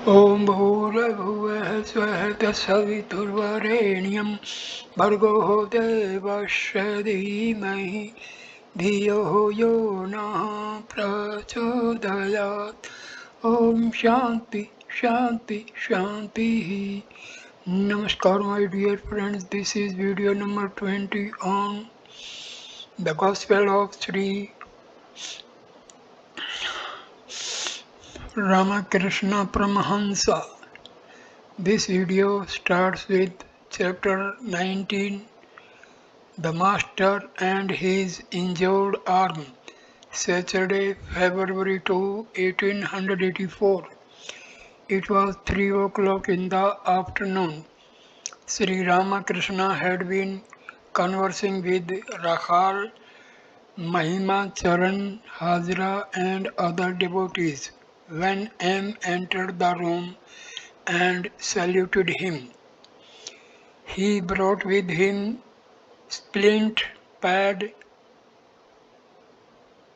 ॐ भूर्भुवः स्वः तत्सवितुर्वरेण्यं भर्गो देवस्य धीमहि धियो यो नः प्रचोदयात् ॐ शान्ति शान्ति शान्तिः. Namaskar my dear friends, this is video number 20 on the Gospel of Sri Ramakrishna Parmahamsa. This video starts with chapter 19, The Master and His Injured Arm, Saturday, February 2, 1884. It was 3 o'clock in the afternoon. Sri Ramakrishna had been conversing with Rakhal, Mahima Charan, Hazra and other devotees when M entered the room and saluted him. He brought with him splint pad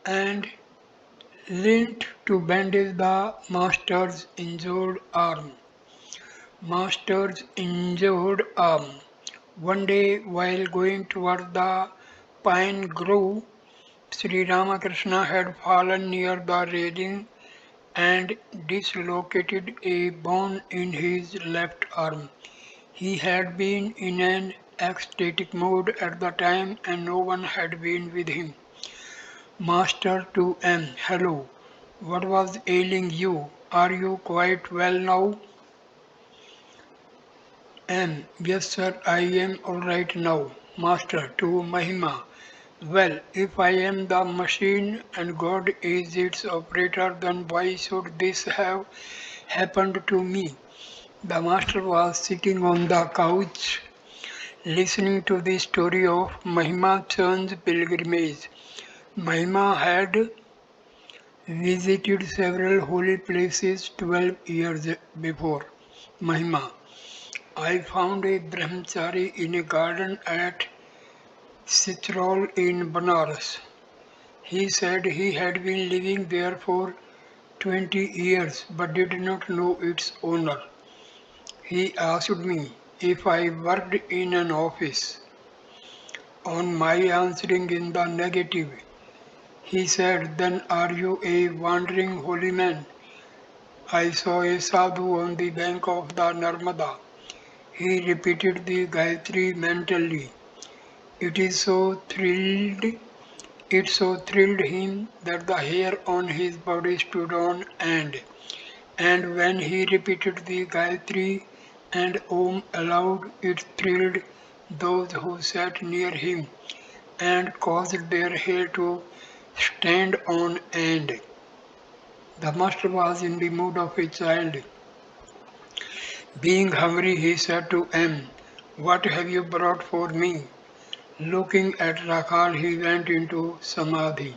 and lint to bandage the master's injured arm. Master's injured arm. One day, while going toward the pine grove, Sri Ramakrishna had fallen near the railing and dislocated a bone in his left arm. He had been in an ecstatic mood at the time and no one had been with him. Master to M. Hello. What was ailing you? Are you quite well now? M. Yes sir, I am alright now. Master to Mahima. Well, if I am the machine and God is its operator, then why should this have happened to me? The master was sitting on the couch listening to the story of Mahima Chand's pilgrimage. Mahima had visited several holy places 12 years before. Mahima, I found a brahmachari in a garden at Sitrol in Banaras. He said he had been living there for 20 years but did not know its owner. He asked me if I worked in an office. On my answering in the negative, he said, then are you a wandering holy man? I saw a sadhu on the bank of the Narmada. He repeated the Gayatri mentally. It so thrilled him that the hair on his body stood on end. And when he repeated the Gayatri and Om aloud, it thrilled those who sat near him and caused their hair to stand on end. The master was in the mood of a child. Being hungry, he said to M, what have you brought for me? Looking at Rakhal, he went into Samadhi.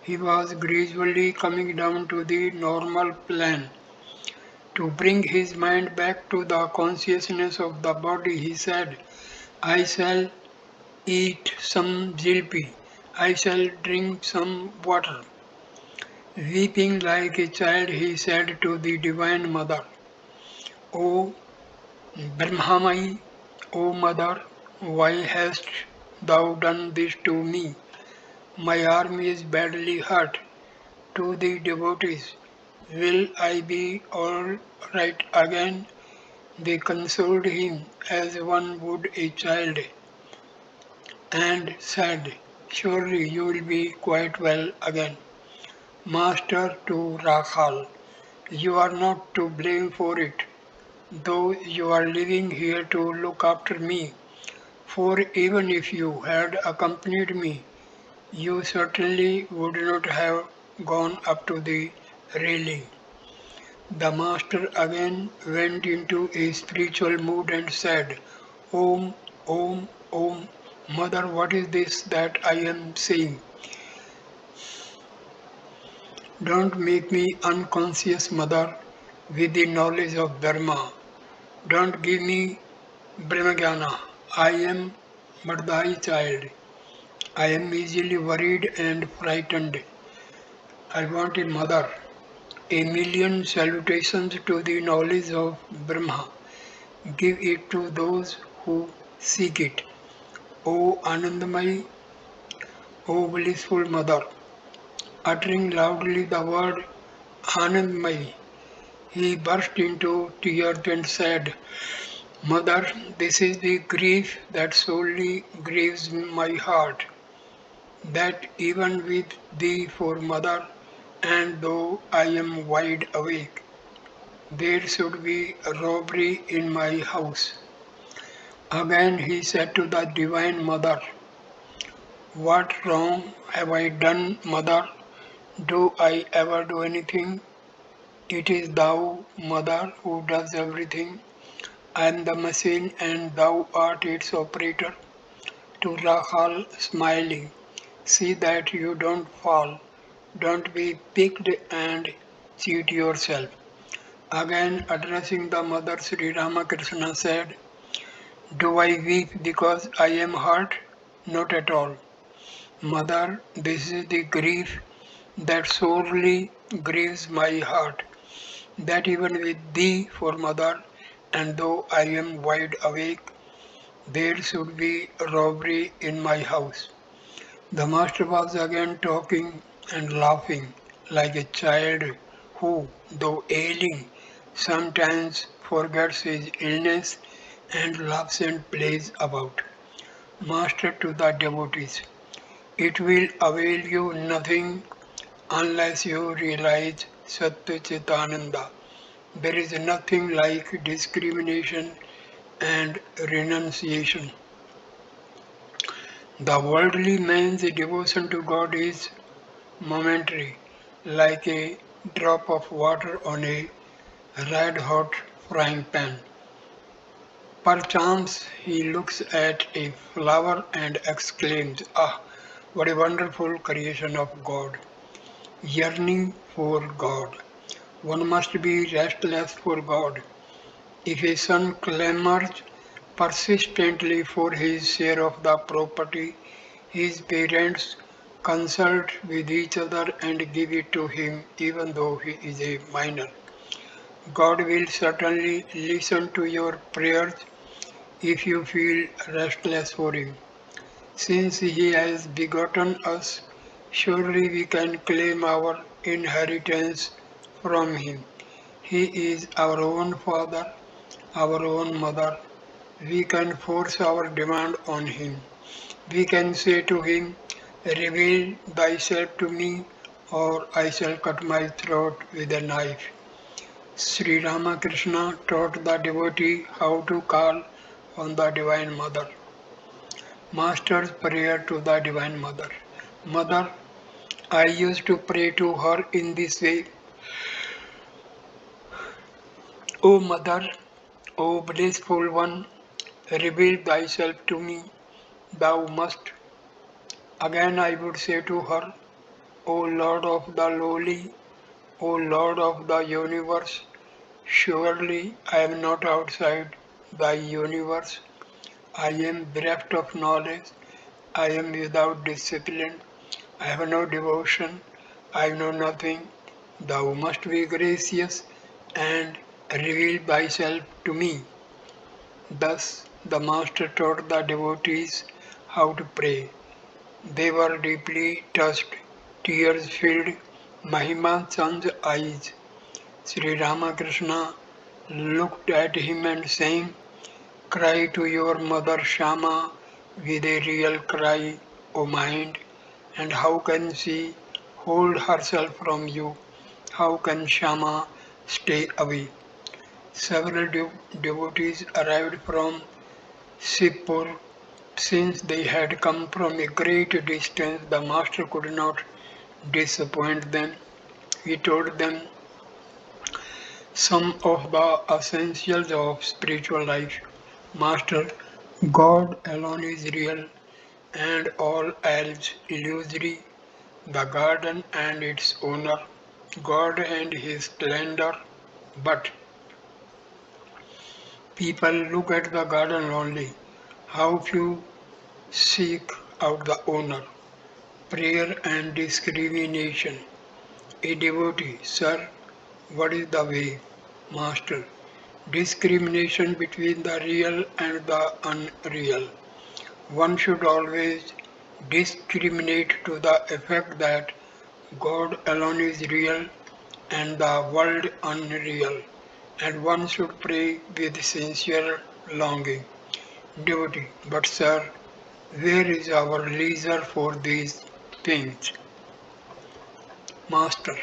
He was gradually coming down to the normal plane. To bring his mind back to the consciousness of the body, he said, I shall eat some jilpi. I shall drink some water. Weeping like a child, he said to the Divine Mother, O Brahmamai, O Mother, why hast thou done this to me? My arm is badly hurt. To the devotees, will I be all right again? They consoled him as one would a child and said, surely you will be quite well again. Master to Rakhal, you are not to blame for it, though you are living here to look after me. For even if you had accompanied me, you certainly would not have gone up to the railing. The master again went into a spiritual mood and said, Om, Om, Om, Mother, what is this that I am saying? Don't make me unconscious, Mother, with the knowledge of Dharma. Don't give me Brahmajnana. I am but thy child. I am easily worried and frightened. I want a mother. A million salutations to the knowledge of Brahma. Give it to those who seek it. O Anandamayi, O blissful mother. Uttering loudly the word Anandamayi, he burst into tears and said, Mother, this is the grief that sorely grieves my heart, that even with thee for mother, and though I am wide awake, there should be robbery in my house. Again he said to the Divine Mother, What wrong have I done, Mother? Do I ever do anything? It is thou, Mother, who does everything. I am the machine and thou art its operator. To Rahul, smiling, see that you don't fall. Don't be piqued and cheat yourself. Again addressing the mother, Sri Ramakrishna said, Do I weep because I am hurt? Not at all. Mother, this is the grief that sorely grieves my heart, that even with thee for mother, and though I am wide awake, there should be robbery in my house. The master was again talking and laughing like a child who, though ailing, sometimes forgets his illness and laughs and plays about. Master to the devotees, it will avail you nothing unless you realize Satya Chitananda. There is nothing like discrimination and renunciation. The worldly man's devotion to God is momentary, like a drop of water on a red hot frying pan. Perchance he looks at a flower and exclaims, Ah, what a wonderful creation of God! Yearning for God. One must be restless for God. If a son clamors persistently for his share of the property, his parents consult with each other and give it to him even though he is a minor. God will certainly listen to your prayers if you feel restless for him. Since he has begotten us, surely we can claim our inheritance from him. He is our own father, our own mother. We can force our demand on him. We can say to him, Reveal thyself to me, or I shall cut my throat with a knife. Sri Ramakrishna taught the devotee how to call on the Divine Mother. Master's prayer to the Divine Mother. Mother, I used to pray to her in this way. O Mother, O blissful one, reveal thyself to me, thou must. Again I would say to her, O Lord of the lowly, O Lord of the universe, surely I am not outside thy universe. I am bereft of knowledge. I am without discipline. I have no devotion. I know nothing. Thou must be gracious and reveal thyself to me. Thus the Master taught the devotees how to pray. They were deeply touched. Tears filled Mahima Chand's eyes. Sri Ramakrishna looked at him and saying, Cry to your mother Shama with a real cry, O mind, and how can she hold herself from you? How can Shama stay away? Several devotees arrived from Sipur. Since they had come from a great distance, the master could not disappoint them. He told them some of the essentials of spiritual life. Master, God alone is real and all else illusory. The garden and its owner, God and his splendor. But people look at the garden only. How few seek out the owner. Prayer and discrimination. A devotee, sir, What is the way? Master. Discrimination between the real and the unreal. One should always discriminate to the effect that God alone is real and the world unreal, and one should pray with sincere longing. Devotee, but sir, where is our leisure for these things? Master,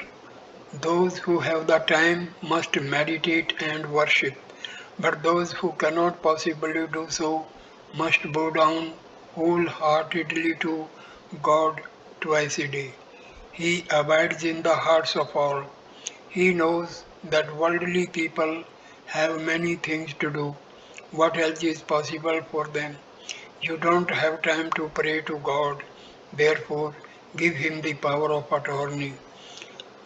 those who have the time must meditate and worship, but those who cannot possibly do so must bow down wholeheartedly to God twice a day. He abides in the hearts of all. He knows that worldly people have many things to do. What else is possible for them? You don't have time to pray to God. Therefore, give him the power of attorney.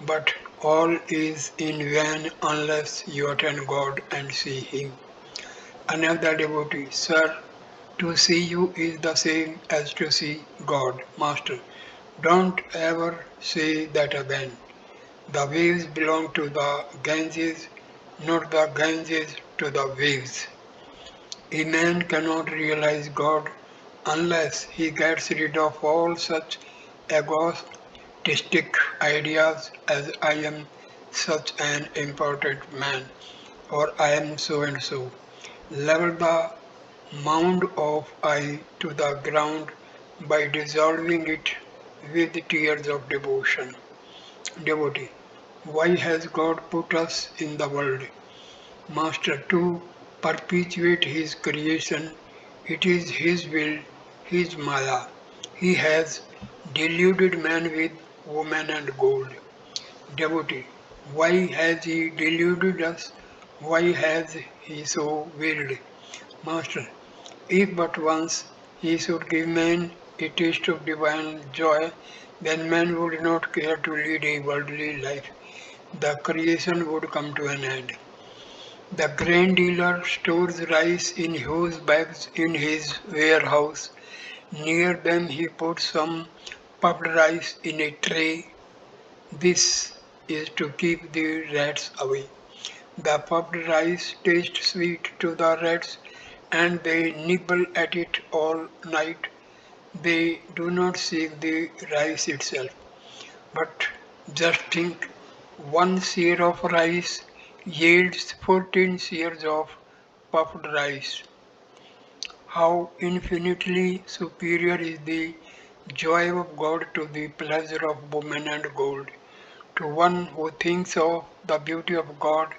But all is in vain unless you attend God and see him. Another devotee, sir, to see you is the same as to see God. Master, don't ever say that again. The waves belong to the Ganges, not the Ganges to the waves. A man cannot realize God unless he gets rid of all such egotistic ideas as I am such an important man or I am so and so. Level the mound of I to the ground by dissolving it with tears of devotion. Devotee, why has God put us in the world? Master, to perpetuate His creation. It is His will, His Maya. He has deluded man with woman and gold. Devotee, why has He deluded us? Why has He so willed? Master, if but once He should give man a taste of divine joy, then man would not care to lead a worldly life. The creation would come to an end. The grain dealer stores rice in huge bags in his warehouse. Near them he puts some puffed rice in a tray. This is to keep the rats away. The puffed rice tastes sweet to the rats and they nibble at it all night. They do not seek the rice itself. But just think, one seer of rice yields 14 seers of puffed rice. How infinitely superior is the joy of God to the pleasure of woman and gold. To one who thinks of the beauty of God,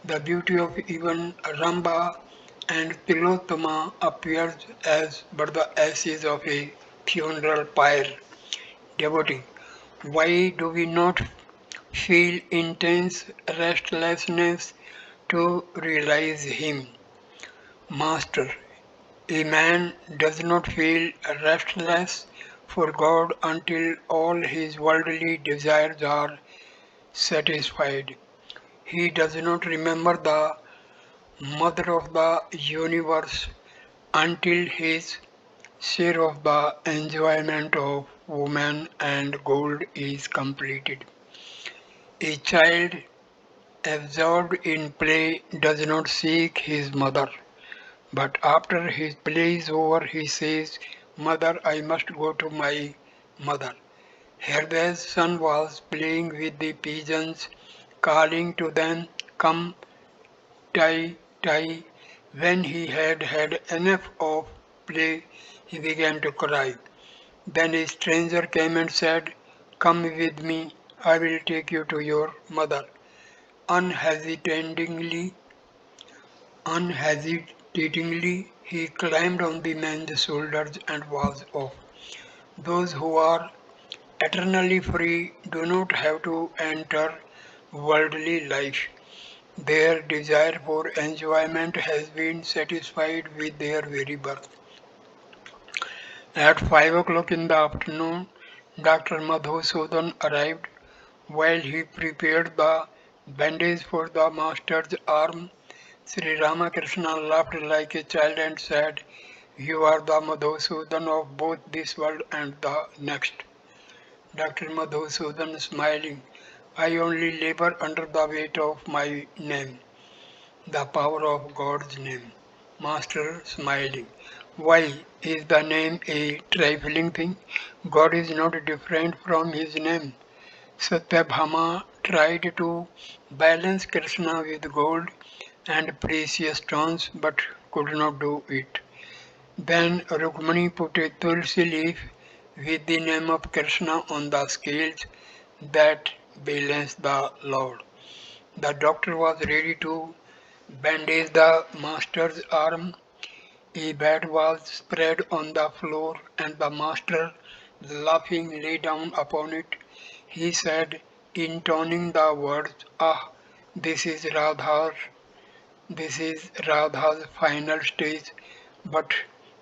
the beauty of even Ramba and Tilottama appears as but the ashes of a funeral pyre. Devotee, why do we not feel intense restlessness to realize Him? Master, a man does not feel restless for God until all his worldly desires are satisfied. He does not remember the Mother of the universe until his share of the enjoyment of woman and gold is completed. A child absorbed in play does not seek his mother, but after his play is over he says, Mother, I must go to my mother. Herday's son was playing with the pigeons, calling to them, Come, tie, tie. When he had had enough of play, he began to cry. Then a stranger came and said, Come with me, I will take you to your mother. Unhesitatingly, unhesitatingly, he climbed on the man's shoulders and was off. Those who are eternally free do not have to enter worldly life. Their desire for enjoyment has been satisfied with their very birth. At 5 o'clock in the afternoon, Dr. Madhusudan arrived. While he prepared the bandage for the master's arm, Sri Ramakrishna laughed like a child and said, You are the Madhusudan of both this world and the next. Dr. Madhusudan smiling, I only labor under the weight of my name, the power of God's name. Master smiling. Why is the name a trifling thing? God is not different from his name. Satyabhama tried to balance Krishna with gold and precious stones but could not do it. Then Rukmani put a tulsi leaf with the name of Krishna on the scales that balanced the Lord. The doctor was ready to bandage the master's arm. A bed was spread on the floor and the master, laughing, lay down upon it. He said, intoning the words, Ah, this is Radha's, this is Radha's final stage. But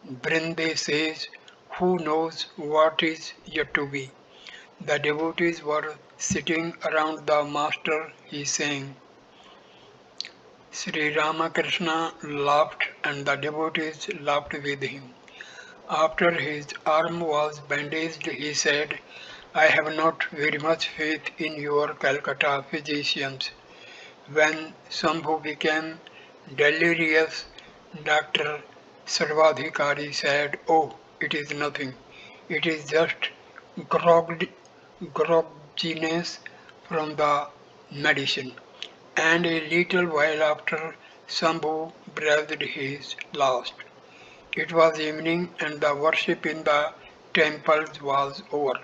Brinde says, who knows what is yet to be. The devotees were sitting around the master, he sang. Sri Ramakrishna laughed and the devotees laughed with him. After his arm was bandaged, he said, I have not very much faith in your Calcutta physicians. When Sambhu became delirious, Dr. Sarvadhikari said, Oh, it is nothing. It is just grog- grogginess from the medicine. And a little while after, Sambhu breathed his last. It was evening and the worship in the temples was over.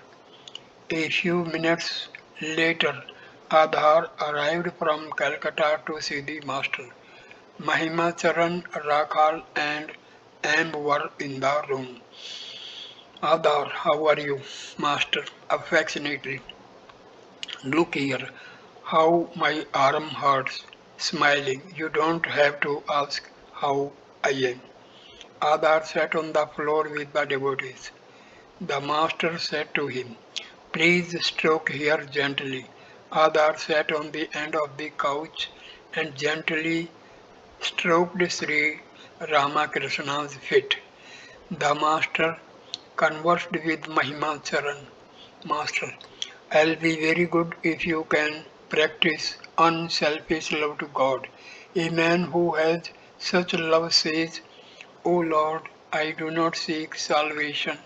A few minutes later, Adhar arrived from Calcutta to see the master. Mahima Charan, Rakhal and M were in the room. Adhar, how are you, master? Affectionately. Look here, how my arm hurts. Smiling, you don't have to ask how I am. Adhar sat on the floor with the devotees. The master said to him, Please stroke here gently. Adhar sat on the end of the couch and gently stroked Sri Ramakrishna's feet. The master conversed with Mahima Charan. Master, I'll be very good if you can practice unselfish love to God. A man who has such love says, O Lord, I do not seek salvation,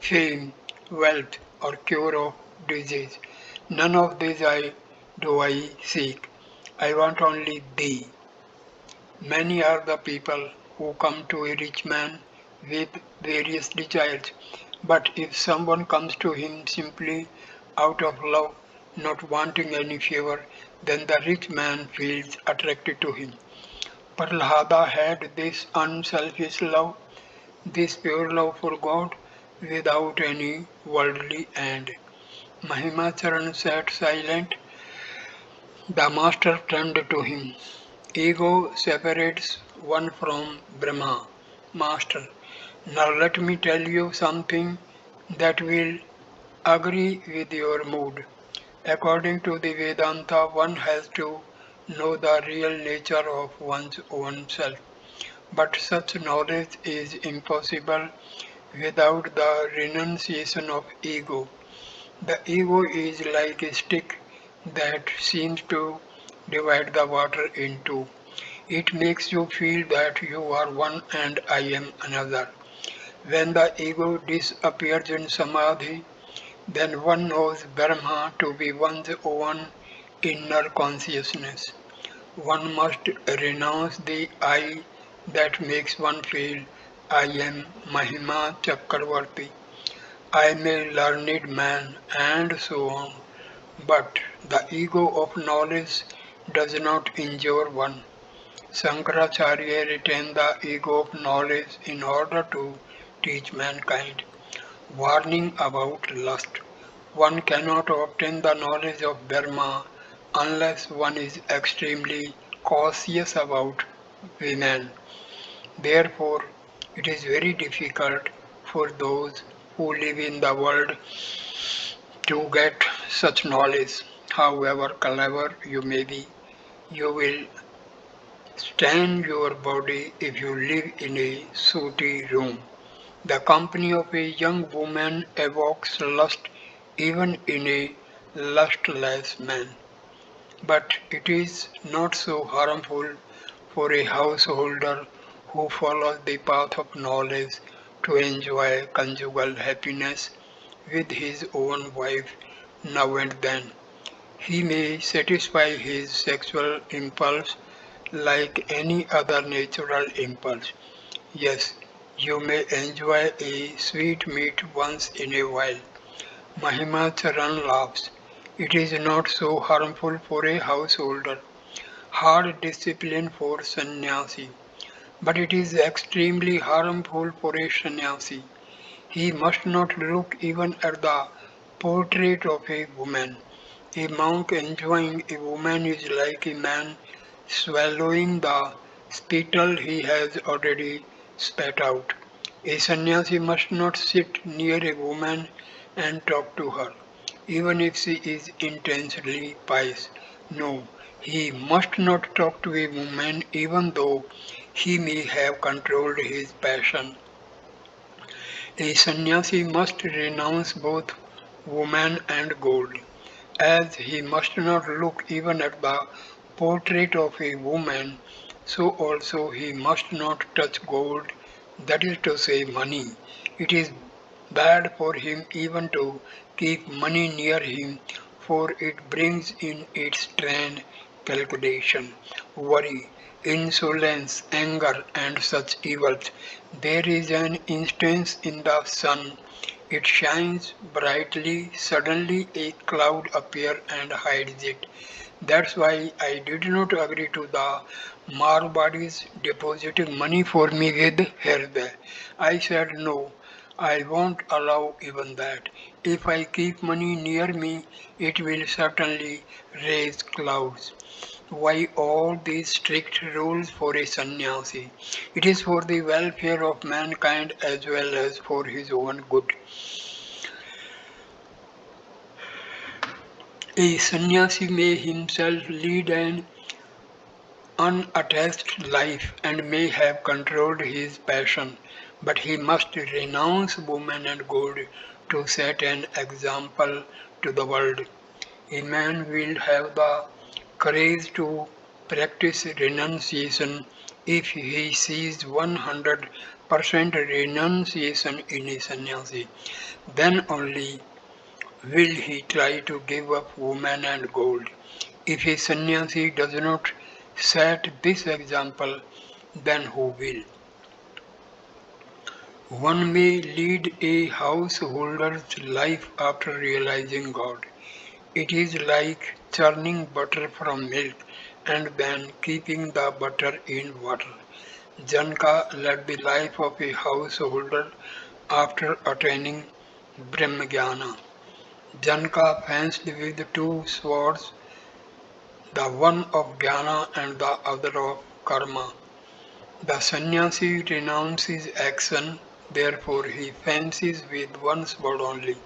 fame, wealth, or cure of disease. None of these do I seek. I want only Thee. Many are the people who come to a rich man with various desires, but if someone comes to him simply out of love, not wanting any favor, then the rich man feels attracted to him. Prahlada had this unselfish love, this pure love for God without any worldly end. Mahimacharan sat silent. The master turned to him. Ego separates one from Brahma. Master, now let me tell you something that will agree with your mood. According to the Vedanta, one has to know the real nature of one's own self. But such knowledge is impossible without the renunciation of ego. The ego is like a stick that seems to divide the water in two. It makes you feel that you are one and I am another. When the ego disappears in samadhi, then one knows Brahma to be one's own inner consciousness. One must renounce the I that makes one feel I am Mahima Chakravarti. I am a learned man, and so on. But the ego of knowledge does not injure one. Shankaracharya retained the ego of knowledge in order to teach mankind, warning about lust. One cannot obtain the knowledge of Dharma unless one is extremely cautious about women. Therefore, it is very difficult for those who live in the world to get such knowledge. However clever you may be, you will stain your body if you live in a sooty room. The company of a young woman evokes lust even in a lustless man. but it is not so harmful for a householder who follows the path of knowledge to enjoy conjugal happiness with his own wife now and then. He may satisfy his sexual impulse like any other natural impulse. Yes, you may enjoy a sweet meat once in a while. Mahima Charan laughs. It is not so harmful for a householder. Hard discipline for sannyasi. But it is extremely harmful for a sannyasi. He must not look even at the portrait of a woman. A monk enjoying a woman is like a man swallowing the spittle he has already spat out. A sannyasi must not sit near a woman and talk to her, even if she is intensely pious. No, he must not talk to a woman even though he may have controlled his passion. A sannyasi must renounce both woman and gold, as he must not look even at the portrait of a woman, so also he must not touch gold, that is to say money. It is bad for him even to keep money near him, for it brings in its train calculation, worry, insolence, anger, and such evils. There is an instance in the sun. It shines brightly, suddenly a cloud appears and hides it. That's why I did not agree to the Marwadis depositing money for me with Herde. I said no, I won't allow even that. If I keep money near me, it will certainly raise clouds. Why all these strict rules for a sannyasi? It is for the welfare of mankind as well as for his own good. A sannyasi may himself lead an unattached life and may have controlled his passion, but he must renounce woman and gold to set an example to the world. A man will have the courage to practice renunciation if he sees 100% renunciation in a sannyasi. Then only will he try to give up woman and gold. If a sannyasi does not set this example, then who will? One may lead a householder's life after realizing God. It is like churning butter from milk and then keeping the butter in water. Janka led the life of a householder after attaining Brahmajnana. Janka fenced with two swords, the one of jnana and the other of karma. The sannyasi renounces action, therefore he fences with one sword only,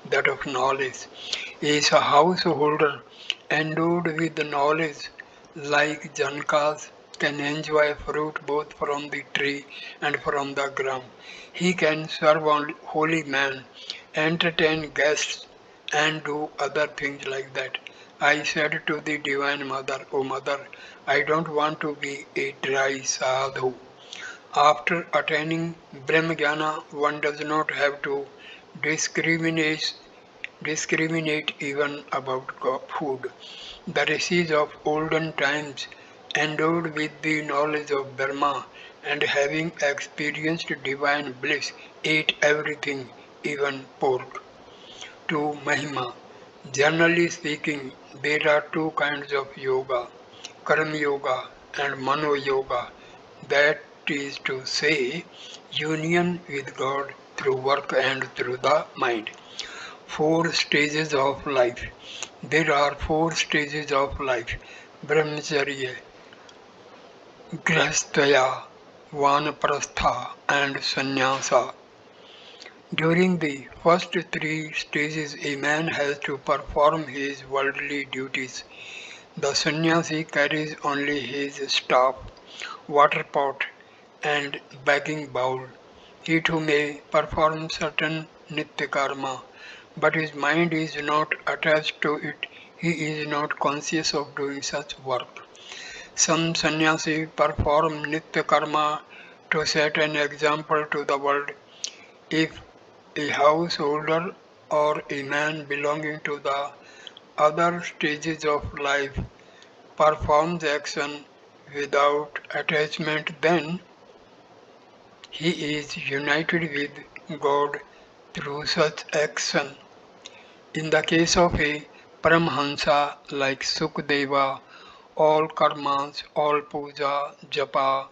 that of knowledge. Is a householder endowed with knowledge like Jankas can enjoy fruit both from the tree and from the ground. He can serve holy men, entertain guests, and do other things like that. I said to the Divine Mother, O Mother, I don't want to be a dry sadhu. After attaining Brahmajnana, one does not have to discriminate discriminate even about food. The rishis of olden times, endowed with the knowledge of Brahma and having experienced divine bliss, ate everything, even pork. To Mahima. Generally speaking, there are two kinds of yoga, Karma Yoga and Mano Yoga. That is to say, union with God through work and through the mind. Four stages of life. There are four stages of life: Brahmacharya, Grihastha, Vanaprastha, and Sannyasa. During the first three stages, a man has to perform his worldly duties. The sannyasi carries only his staff, water pot, and begging bowl. He too may perform certain nitya karma, but his mind is not attached to it he is not conscious of doing such work. Some sannyasi perform nitya karma to set an example to the world. If a householder or a man belonging to the other stages of life performs action without attachment, then he is united with God through such action. In the case of a Paramahamsa like Sukadeva, all karmas, all puja, japa,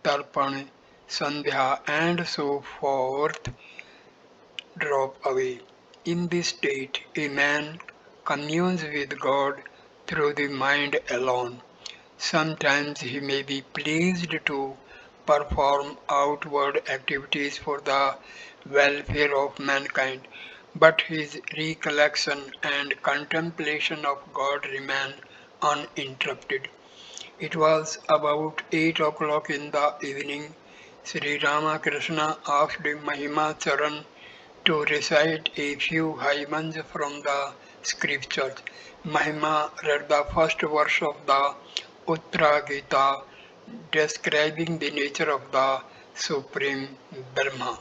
tarpan, sandhya, and so forth drop away. In this state, a man communes with God through the mind alone. Sometimes he may be pleased to perform outward activities for the welfare of mankind, but his recollection and contemplation of God remain uninterrupted. It was about 8 o'clock in the evening. Sri Ramakrishna asked Mahima Charan to recite a few hymns from the scriptures. Mahima read the first verse of the Uttara Gita describing the nature of the Supreme Brahma.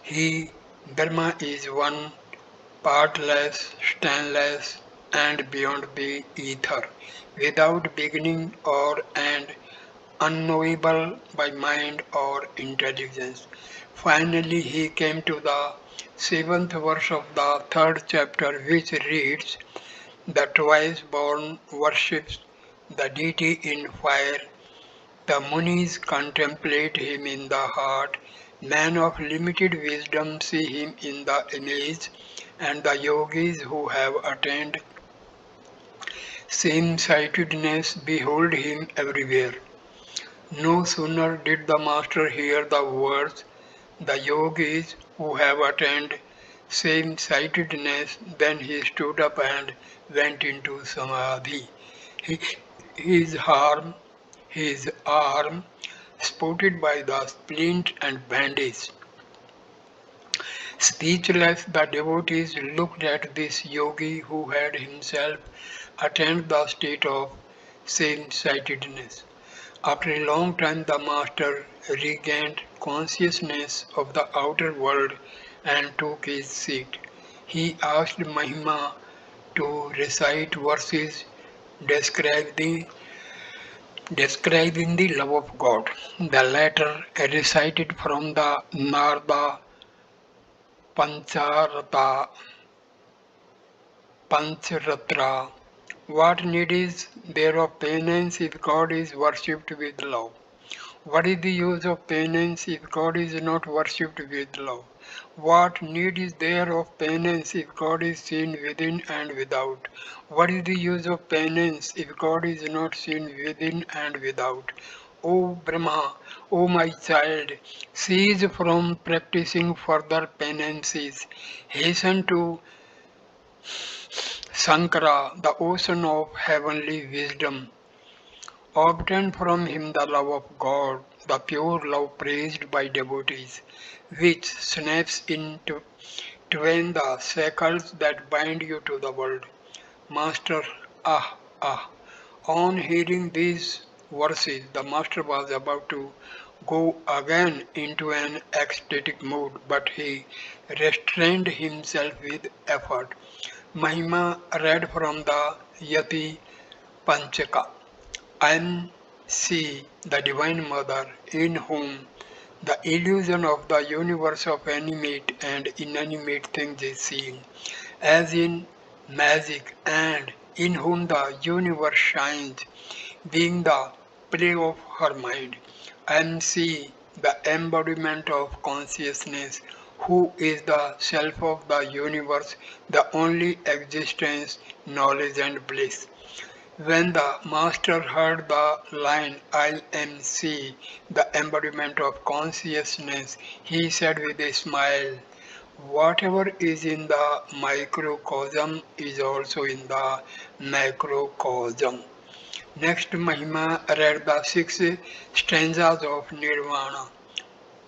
He, Brahma, is one, partless, stainless, and beyond the ether, without beginning or end, unknowable by mind or intelligence. Finally, he came to the seventh verse of the third chapter, which reads, "The twice born worships the deity in fire. The Munis contemplate him in the heart. Men of limited wisdom see him in the image, and the yogis who have attained same-sightedness behold him everywhere." No sooner did the master hear the words, "the yogis who have attained same-sightedness," than he stood up and went into samadhi. He, his arm, his arm, spotted by the splint and bandage. Speechless, the devotees looked at this yogi who had himself attained the state of same-sightedness. After a long time the master regained consciousness of the outer world and took his seat. He asked Mahima to recite verses describing the love of God. The latter recited from the Narada Pancharata Pancharatra. What need is there of penance if God is worshipped with love? What is the use of penance if God is not worshipped with love? What need is there of penance if God is seen within and without? What is the use of penance if God is not seen within and without? O Brahma, O my child, cease from practicing further penances. Hasten to Sankara, the ocean of heavenly wisdom. Obtain from him the love of God, the pure love praised by devotees, which snaps into twain the shackles that bind you to the world. Master, ah, ah. On hearing these verses, the master was about to go again into an ecstatic mood, but he restrained himself with effort. Mahima read from the Yati Panchaka. I am she, the Divine Mother, in whom the illusion of the universe of animate and inanimate things is seen, as in magic, and in whom the universe shines, being the play of her mind. I am she, the embodiment of consciousness, who is the self of the universe, the only existence, knowledge, and bliss. When the master heard the line, "I am she, the embodiment of consciousness," he said with a smile, "Whatever is in the microcosm is also in the macrocosm." Next, Mahima read the six stanzas of Nirvana.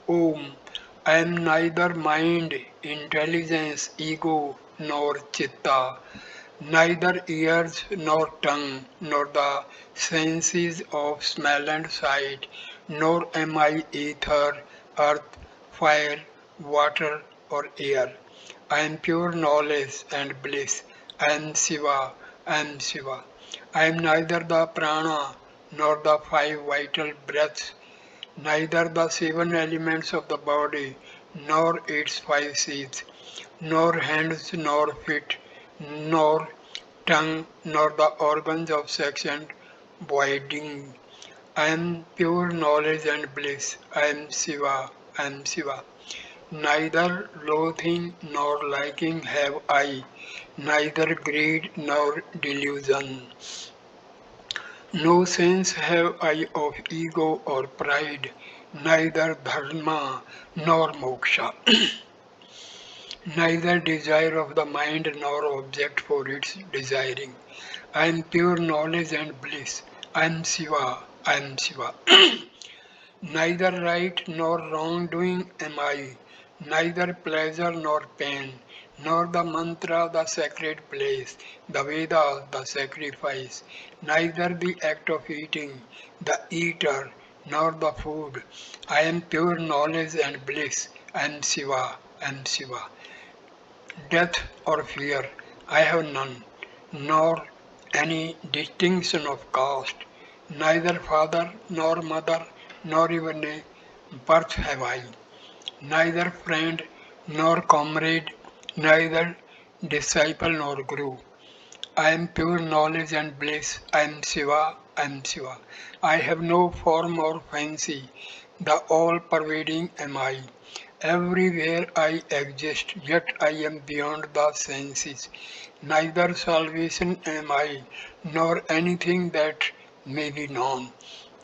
Om, I am neither mind, intelligence, ego, nor chitta. neither ears nor tongue, nor the senses of smell and sight, nor am I ether, earth, fire, water, or air. I am pure knowledge and bliss. I am Shiva, I am Shiva. I am neither the prana nor the five vital breaths, neither the seven elements of the body, nor its five seeds, nor hands nor feet, nor tongue, nor the organs of sex and voiding. I am pure knowledge and bliss. I am Shiva. I am Shiva. Neither loathing nor liking have I, neither greed nor delusion. No sense have I of ego or pride, neither dharma nor moksha, neither desire of the mind nor object for its desiring. I am pure knowledge and bliss. I am Shiva. I am Shiva. Neither right nor wrongdoing am I, neither pleasure nor pain, nor the mantra the sacred place, the Vedas the sacrifice, neither the act of eating, the eater, nor the food. I am pure knowledge and bliss. I am Shiva. I am Shiva. Death or fear I have none, nor any distinction of caste, neither father nor mother, nor even a birth have I, neither friend nor comrade, neither disciple nor guru. I am pure knowledge and bliss. I am Shiva. I am Shiva. I have no form or fancy. The all-pervading am I. Everywhere I exist, yet I am beyond the senses. Neither salvation am I, nor anything that may be known.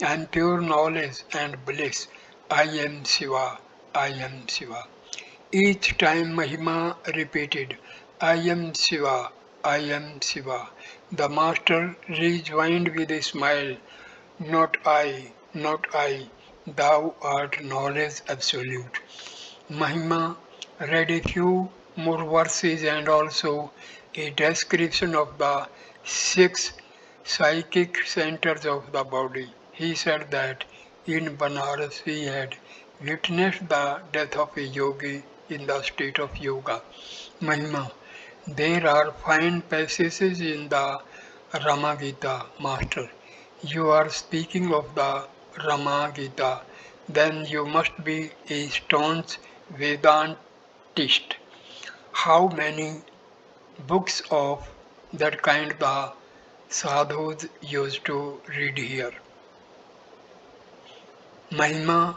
I am pure knowledge and bliss. I am Shiva. I am Shiva. Each time Mahima repeated, I am Shiva, I am Shiva. The master rejoined with a smile, not I, not I, thou art knowledge absolute. Mahima read a few more verses and also a description of the six psychic centers of the body. He said that in Banaras he had witnessed the death of a yogi in the state of yoga. Mahima, there are fine passages in the Ramagita, Master. You are speaking of the Ramagita, then you must be a staunch Vedantist. How many books of that kind the sadhus used to read here? Mahima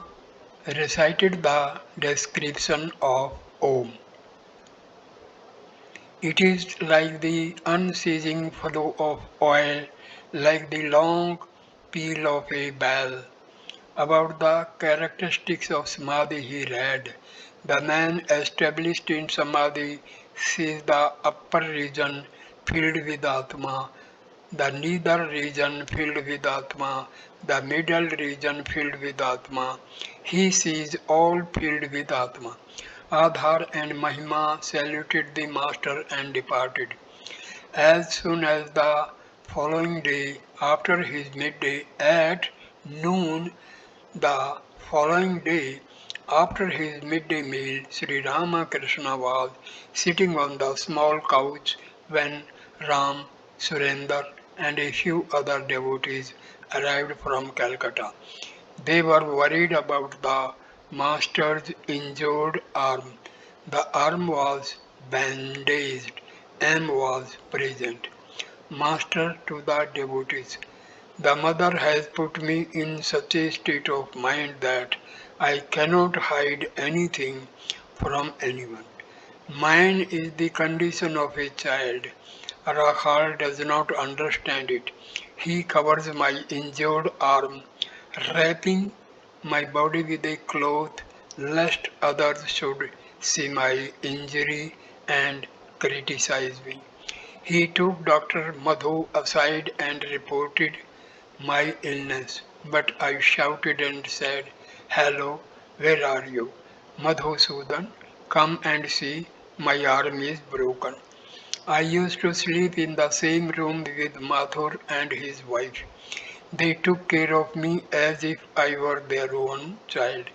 recited the description of Om. It is like the unceasing flow of oil, like the long peal of a bell. About the characteristics of Samadhi he read. The man established in Samadhi sees the upper region filled with Atma, the nether region filled with Atma, the middle region filled with Atma. He sees all filled with Atma. Adhar and Mahima saluted the master and departed. As soon as the following day, after his midday, at noon, the following day, after his midday meal, Sri Ramakrishna was sitting on the small couch when Ram, Surender, and a few other devotees arrived from Calcutta. They were worried about the master's injured arm. The arm was bandaged. M was present. Master to the devotees. The mother has put me in such a state of mind that I cannot hide anything from anyone. Mine is the condition of a child. Rakhal does not understand it. He covers my injured arm, wrapping my body with a cloth, lest others should see my injury and criticize me. He took Dr. Madhu aside and reported my illness, but I shouted and said, Hello, where are you? Madhusudan, come and see, my arm is broken. I used to sleep in the same room with Mathur and his wife. They took care of me as if I were their own child.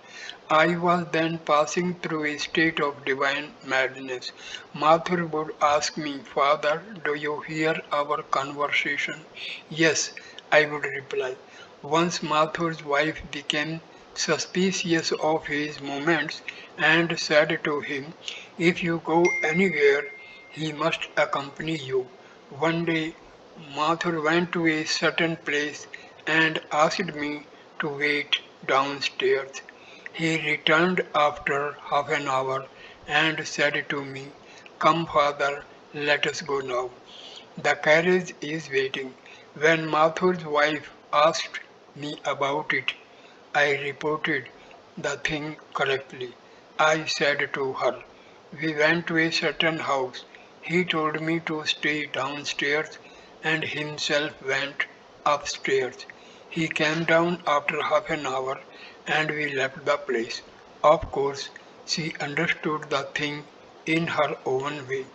I was then passing through a state of divine madness. Mathur would ask me, Father, do you hear our conversation? Yes, I would reply. Once Mathur's wife became suspicious of his movements and said to him, If you go anywhere, he must accompany you. One day, Mathur went to a certain place and asked me to wait downstairs. He returned after half an hour and said to me, Come, father, let us go now. The carriage is waiting. When Mathur's wife asked me about it, I reported the thing correctly. I said to her, We went to a certain house. He told me to stay downstairs and himself went upstairs. He came down after half an hour and we left the place. Of course, she understood the thing in her own way.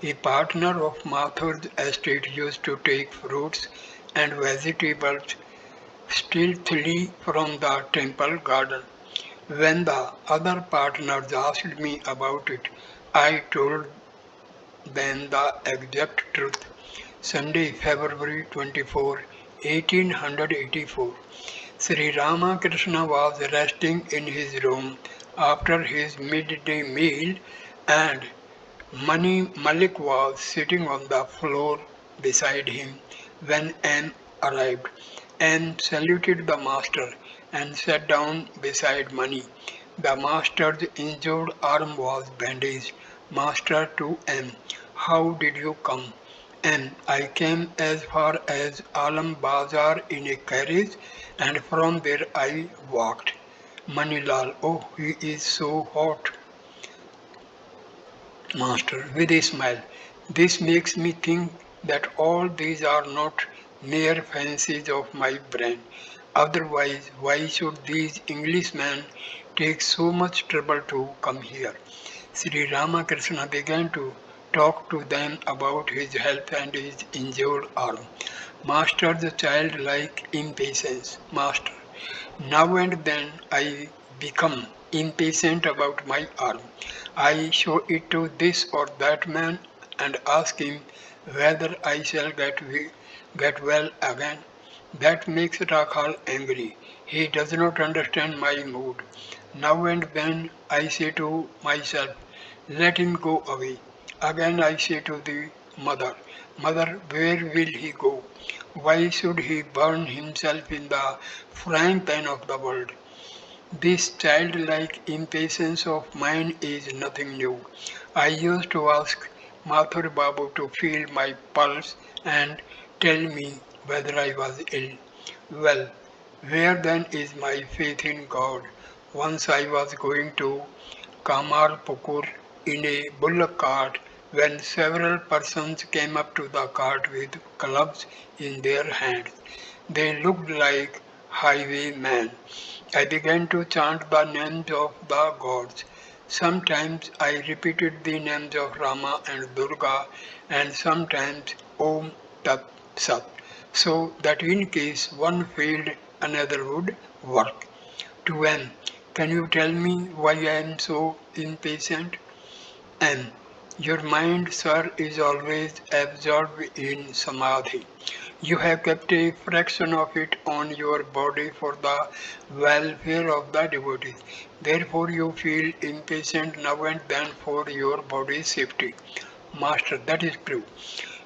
A partner of Mathur's estate used to take fruits and vegetables stealthily from the temple garden. When the other partners asked me about it, I told them the exact truth. Sunday, February 24, 1884. Sri Ramakrishna was resting in his room after his midday meal and Mani Malik was sitting on the floor beside him when M arrived. M saluted the master and sat down beside Mani. The master's injured arm was bandaged. Master to M. How did you come? M. I came as far as Alam Bazar in a carriage and from there I walked. Manilal. Oh, he is so hot. Master, with a smile, this makes me think that all these are not mere fancies of my brain. Otherwise, why should these Englishmen take so much trouble to come here? Sri Ramakrishna began to talk to them about his health and his injured arm. Master's childlike impatience. Master, now and then I become impatient about my arm. I show it to this or that man and ask him whether I shall get well again. That makes Rakhal angry. He does not understand my mood. Now and then I say to myself, let him go away. Again I say to the mother, Mother, where will he go? Why should he burn himself in the frying pan of the world? This childlike impatience of mine is nothing new. I used to ask Mathur Babu to feel my pulse and tell me whether I was ill. Well, where then is my faith in God? Once I was going to Kamarpukur in a bullock cart when several persons came up to the cart with clubs in their hands. They looked like highwaymen. I began to chant the names of the gods. Sometimes I repeated the names of Rama and Durga and sometimes Om Tat Sat, so that in case one failed, another would work. To M, can you tell me why I am so impatient? M. Your mind, sir, is always absorbed in samadhi. You have kept a fraction of it on your body for the welfare of the devotees. Therefore, you feel impatient now and then for your body's safety. Master, that is true.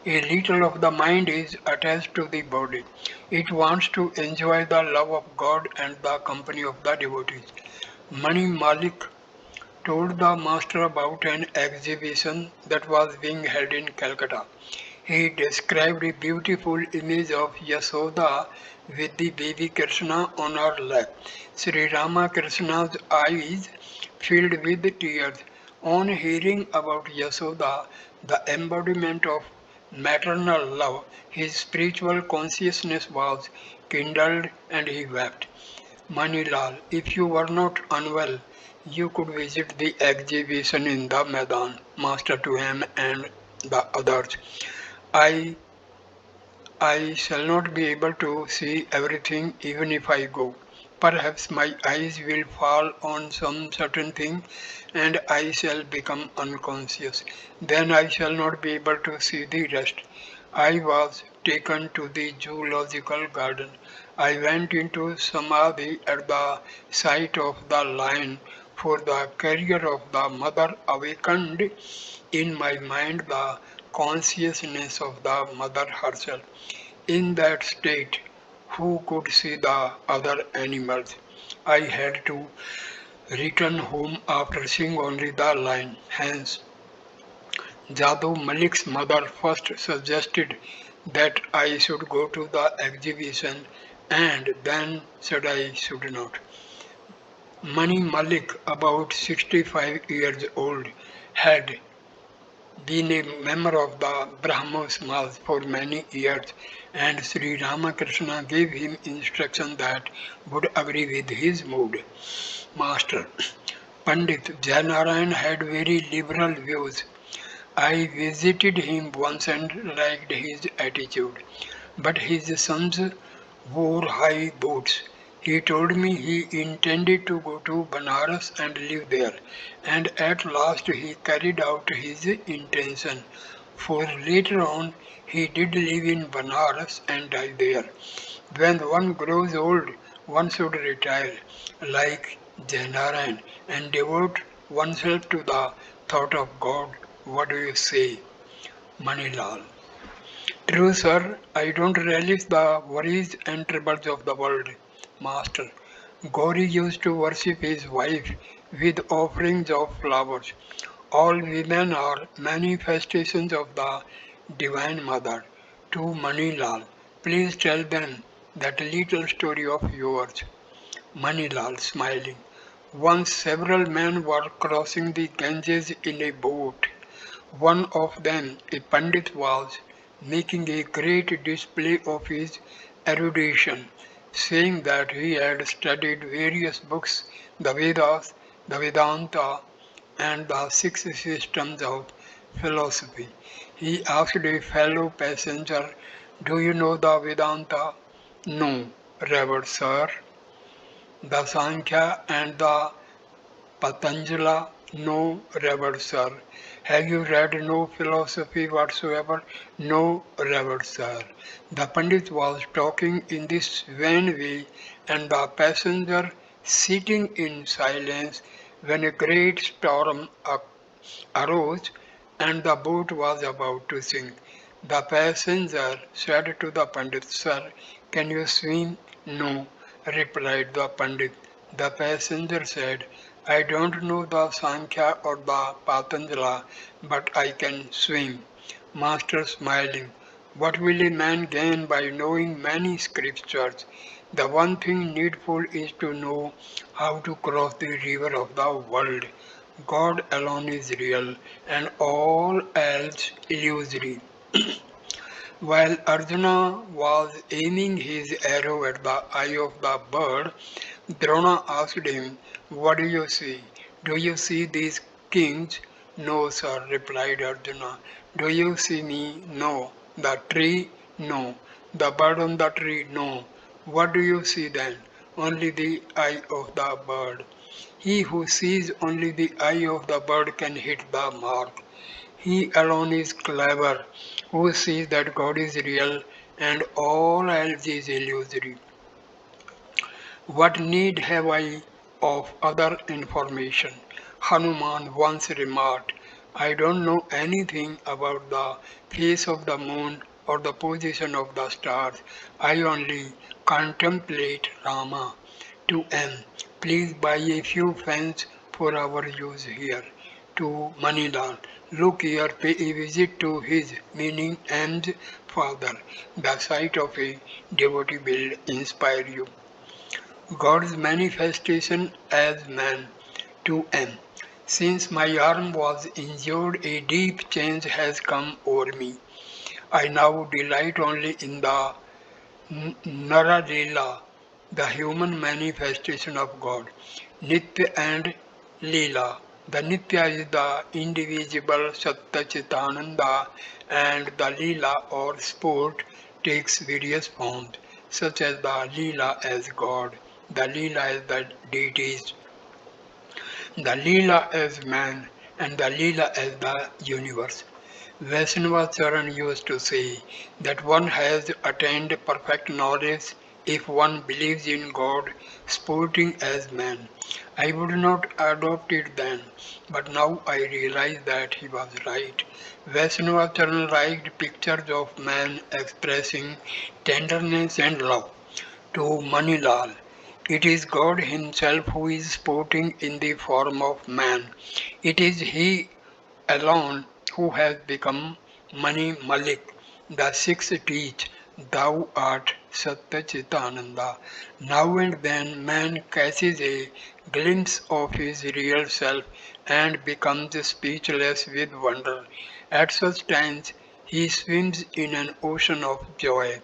A little of the mind is attached to the body. It wants to enjoy the love of God and the company of the devotees. Mani Malik told the master about an exhibition that was being held in Calcutta. He described a beautiful image of Yasoda with the baby Krishna on her lap. Sri Ramakrishna's eyes filled with tears. On hearing about Yasoda, the embodiment of maternal love, his spiritual consciousness was kindled and he wept. Manilal, if you were not unwell, you could visit the exhibition in the Maidan, Master to him and the others. I I shall not be able to see everything even if I go. Perhaps my eyes will fall on some certain thing and I shall become unconscious. Then I shall not be able to see the rest. I was taken to the zoological garden. I went into samadhi at the sight of the lion, for the carrier of the mother awakened in my mind the consciousness of the mother herself. In that state, who could see the other animals? I had to return home after seeing only the lion. Hence, Jadoo Malik's mother first suggested that I should go to the exhibition and then said I should not. Mani Malik, about 65 years old, had been a member of the Brahmosmas for many years, and Sri Ramakrishna gave him instruction that would agree with his mood. Master Pandit Janarayan had very liberal views. I visited him once and liked his attitude, but his sons wore high boots. He told me he intended to go to Banaras and live there, and at last he carried out his intention, for later on he did live in Banaras and died there. When one grows old, one should retire, like Janarayan, and devote oneself to the thought of God. What do you say, Manilal? True, sir, I don't relish the worries and troubles of the world, Master. Gauri used to worship his wife with offerings of flowers. All women are manifestations of the Divine Mother. To Manilal, please tell them that little story of yours. Manilal, smiling. Once several men were crossing the Ganges in a boat. One of them, a Pandit, was making a great display of his erudition, saying that he had studied various books, the Vedas, the Vedanta, and the six systems of philosophy. He asked a fellow passenger, "Do you know the Vedanta?" "No, revered sir." "The Sankhya and the Patanjala?" "No, revered sir." "Have you read no philosophy whatsoever?" "No, revered sir." The Pandit was talking in this vain way, and the passenger sitting in silence, when a great storm arose and the boat was about to sink. The passenger said to the Pandit, "Sir, can you swim?" "No," replied the Pandit. The passenger said, "I don't know the Sankhya or the Patanjala, but I can swim." Master smiling, "What will a man gain by knowing many scriptures? The one thing needful is to know how to cross the river of the world. God alone is real and all else illusory." While Arjuna was aiming his arrow at the eye of the bird, Drona asked him, "What do you see? Do you see these kings?" "No, sir," replied Arjuna. "Do you see me?" "No." "The tree?" "No." "The bird on the tree?" "No." "What do you see then?" "Only the eye of the bird." He who sees only the eye of the bird can hit the mark. He alone is clever who sees that God is real and all else is illusory. What need have I of other information? Hanuman once remarked, "I don't know anything about the face of the moon or the position of the stars. I only contemplate Rama." To M. Please buy a few fans for our use here. To Manilal, look here, pay a visit to his, meaning M's father. The sight of a devotee will inspire you. God's manifestation as man. To M. Since my arm was injured, a deep change has come over me. I now delight only in the Nara the human manifestation of God. Nitya and Leela, The Nitya is the indivisible Satchitananda, and the Leela or sport takes various forms, such as the Leela as God, the Leela as the deities, the Leela as man, and the Leela as the universe. Vaishnavacharan used to say that one has attained perfect knowledge if one believes in God sporting as man. I would not adopt it then, but now I realize that he was right. Vaishnavacharan liked pictures of man expressing tenderness and love to Manilal. It is God Himself who is sporting in the form of man. It is He alone who has become Mani Malik. The six teach, Thou art Satchitananda. Now and then man catches a glimpse of his real self and becomes speechless with wonder. At such times he swims in an ocean of joy.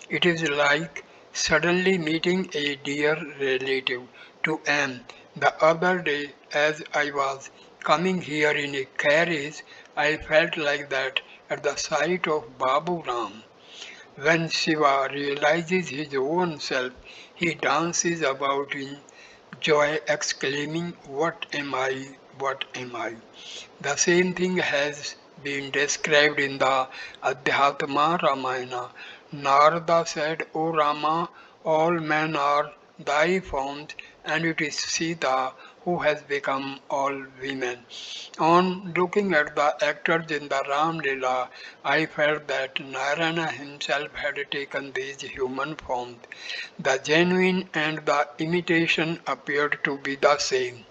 It is like suddenly meeting a dear relative. To M. The other day, as I was coming here in a carriage, I felt like that at the sight of Babu Ram. When Shiva realizes his own self, he dances about in joy, exclaiming, What am I? What am I? The same thing has been described in the Adhyatma Ramayana. Narada said, O Rama, all men are thy forms, and it is Sita who has become all women. On looking at the actors in the Ram Lila, I felt that Narayana himself had taken these human forms. The genuine and the imitation appeared to be the same.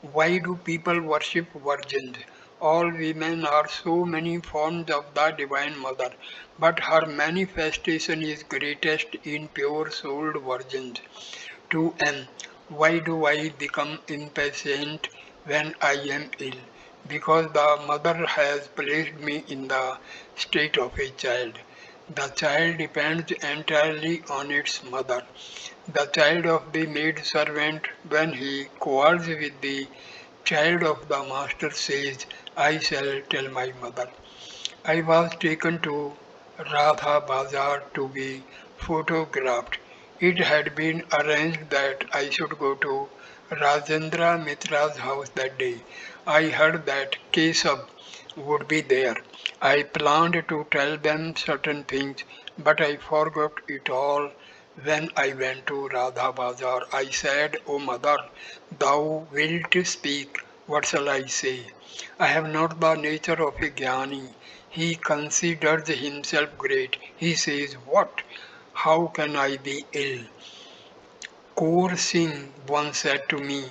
Why do people worship virgins? All women are so many forms of the Divine Mother, but her manifestation is greatest in pure souled virgins. 2m. Why do I become impatient when I am ill? Because the mother has placed me in the state of a child. The child depends entirely on its mother. The child of the maid servant, when he quarrels with the child of the master, says, I shall tell my mother. I was taken to Radha Bazar to be photographed. It had been arranged that I should go to Rajendra Mitra's house that day. I heard that Kesab would be there. I planned to tell them certain things, but I forgot it all when I went to Radha Bazar. I said, O mother, thou wilt speak, what shall I say? I have not the nature of a jnani. He considers himself great. He says, What? How can I be ill? Kaur Singh once said to me,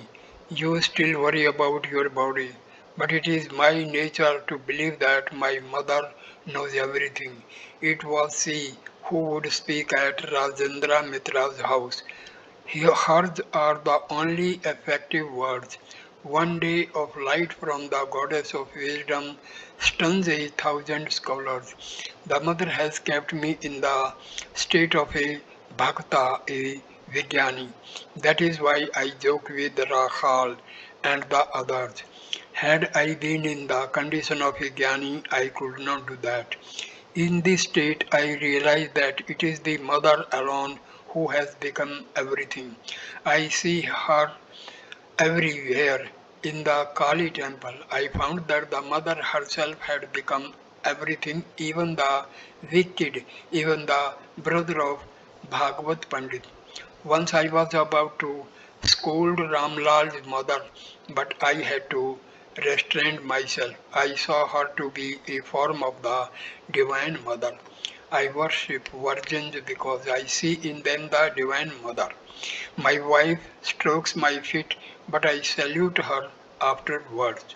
You still worry about your body, but it is my nature to believe that my mother knows everything. It was she who would speak at Rajendra Mitra's house. Hers are the only effective words. One day of light from the goddess of wisdom stuns a thousand scholars. The mother has kept me in the state of a bhakta, a vijnani. That is why I joke with Rakhal and the others. Had I been in the condition of a jnani, I could not do that. In this state, I realize that it is the mother alone who has become everything. I see her everywhere. In the Kali temple, I found that the mother herself had become everything, even the wicked, even the brother of Bhagavad Pandit. Once I was about to scold Ramlal's mother, but I had to restrain myself. I saw her to be a form of the Divine Mother. I worship virgins because I see in them the Divine Mother. My wife strokes my feet, but I salute her afterwards.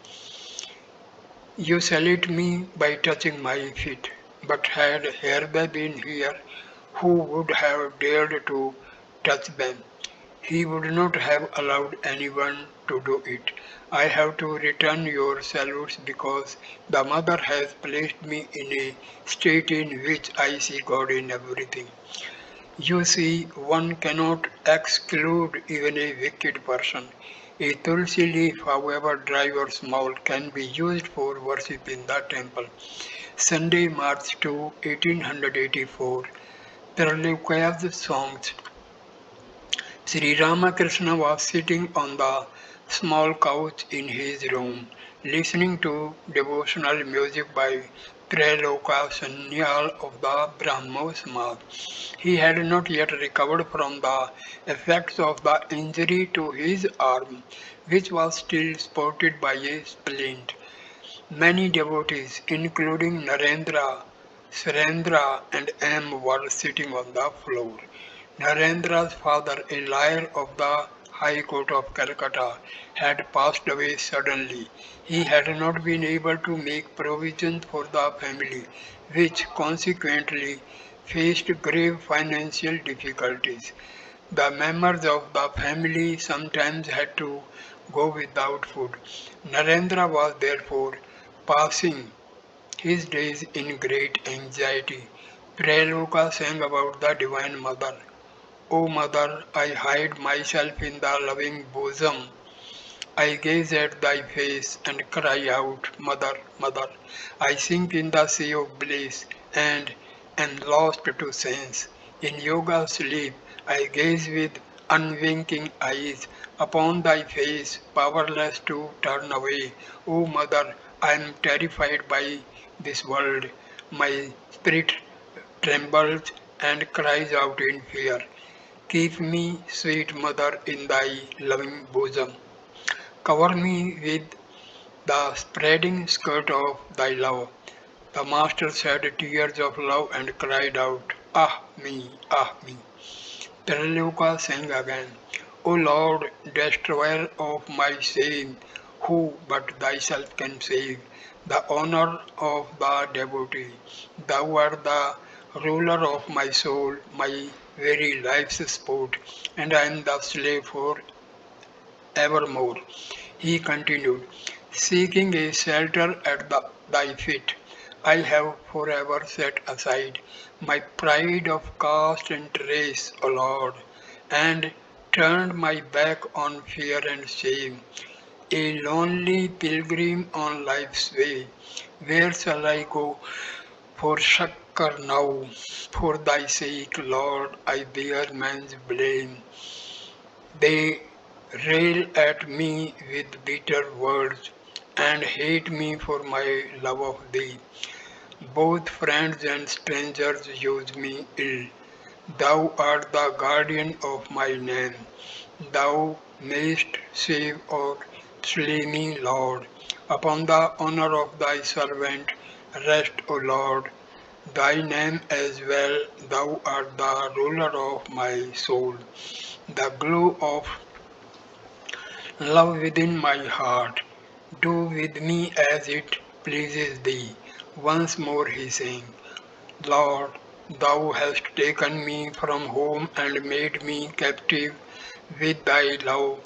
You salute me by touching my feet, but had Herbe been here, who would have dared to touch them? He would not have allowed anyone to do it. I have to return your salutes because the Mother has placed me in a state in which I see God in everything. You see, one cannot exclude even a wicked person. A tulsi leaf, however dry or small, can be used for worship in the temple. Sunday, March 2, 1884. Trailukya's songs. Sri Ramakrishna was sitting on the small couch in his room, listening to devotional music by Trailoka Sanyal of the Brahmo Samaj. He had not yet recovered from the effects of the injury to his arm, which was still spotted by a splint. Many devotees, including Narendra, Surendra, and M, were sitting on the floor. Narendra's father, a lawyer of the High Court of Calcutta, had passed away suddenly. He had not been able to make provisions for the family, which consequently faced grave financial difficulties. The members of the family sometimes had to go without food. Narendra was therefore passing his days in great anxiety. Preloka sang about the Divine Mother. O Mother, I hide myself in the loving bosom. I gaze at thy face and cry out, Mother, Mother. I sink in the sea of bliss and am lost to sense. In yoga sleep, I gaze with unwinking eyes upon thy face, powerless to turn away. O Mother, I am terrified by this world. My spirit trembles and cries out in fear. Keep me, sweet Mother, in thy loving bosom. Cover me with the spreading skirt of thy love. The Master shed tears of love and cried out, Ah me, ah me. Trailoka sang again, O Lord, destroyer of my shame, who but thyself can save the honor of the devotee? Thou art the ruler of my soul, my very life's sport, and I am the slave for evermore. He continued, seeking a shelter at thy feet. I have forever set aside my pride of caste and race, O Lord, and turned my back on fear and shame. A lonely pilgrim on life's way, where shall I go for succor now? For thy sake, Lord, I bear man's blame. They rail at me with bitter words and hate me for my love of thee. Both friends and strangers use me ill. Thou art the guardian of my name. Thou mayst save or slay me, Lord. Upon the honor of thy servant rest, O Lord. Thy name as well, thou art the ruler of my soul. The glow of love within my heart, do with me as it pleases thee. Once more he sang, Lord, thou hast taken me from home and made me captive with thy love.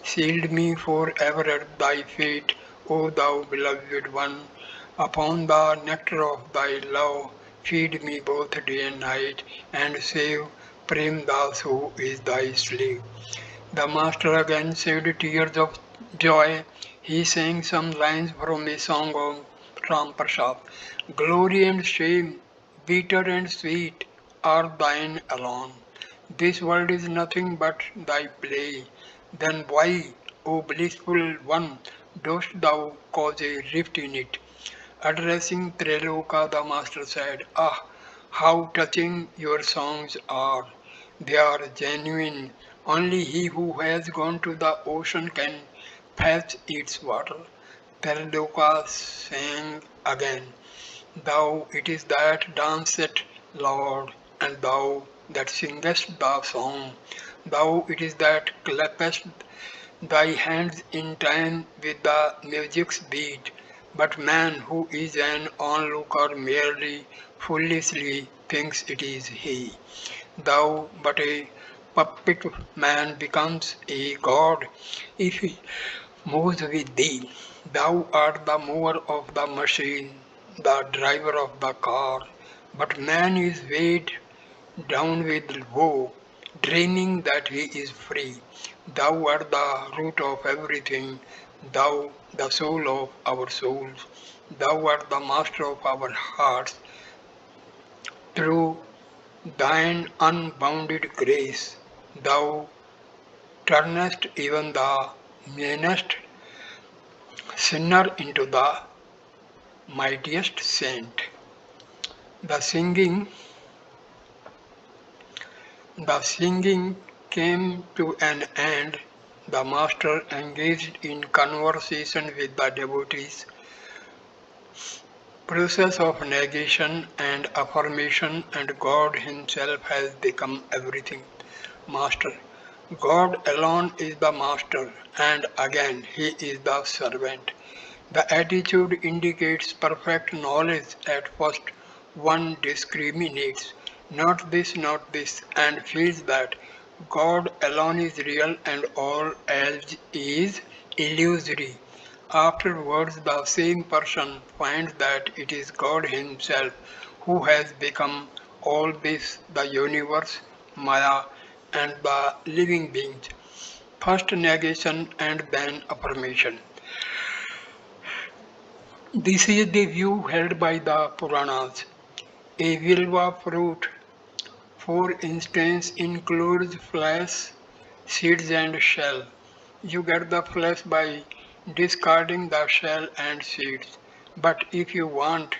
Sealed me for ever at thy feet, O thou beloved one. Upon the nectar of thy love, feed me both day and night, and save Prem Das who is thy slave. The master again shed tears of joy. He sang some lines from a song of Ram Prasad. Glory and shame, bitter and sweet, are thine alone. This world is nothing but thy play. Then why, O blissful one, dost thou cause a rift in it? Addressing Treloka, the master said, Ah, how touching your songs are! They are genuine. Only he who has gone to the ocean can fetch its water. Treloka sang again, Thou it is that dancest, Lord, and thou that singest the song. Thou it is that clappest thy hands in time with the music's beat. But man who is an onlooker merely foolishly thinks it is he. Thou but a puppet man becomes a god if he moves with thee. Thou art the mover of the machine, the driver of the car. But man is weighed down with woe. dreaming that he is free. Thou art the root of everything, thou the soul of our souls. Thou art the master of our hearts. Through thine unbounded grace, thou turnest even the meanest sinner into the mightiest saint. The singing The singing came to an end. The master engaged in conversation with the devotees, process of negation and affirmation, and God himself has become everything. Master. God alone is the master, and again he is the servant. The attitude indicates perfect knowledge. At first, one discriminates, not this, and feels that God alone is real and all else is illusory. Afterwards, the same person finds that it is God Himself who has become all this, the universe, Maya, and the living beings. First negation and then affirmation. This is the view held by the Puranas. A vilva fruit, for instance, includes flesh, seeds and shell. You get the flesh by discarding the shell and seeds. But if you want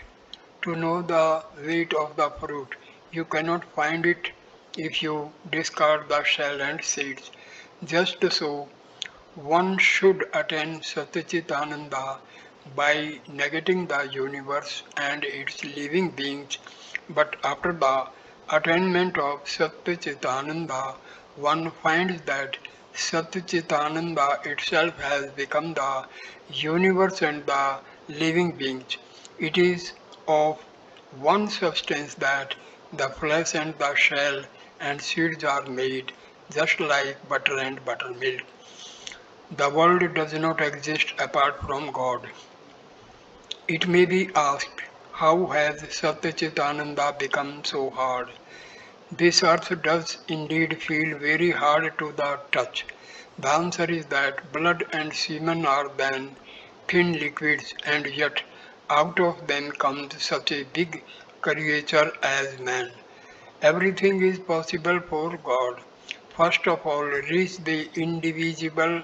to know the weight of the fruit, you cannot find it if you discard the shell and seeds. Just so, one should attain Satchitananda by negating the universe and its living beings, but after the attainment of Satchitananda, one finds that Satchitananda itself has become the universe and the living beings. It is of one substance that the flesh and the shell and seeds are made, just like butter and buttermilk. The world does not exist apart from God. It may be asked, how has Satchitananda become so hard? This earth does indeed feel very hard to the touch. The answer is that blood and semen are then thin liquids, and yet out of them comes such a big creature as man. Everything is possible for God. First of all, reach the indivisible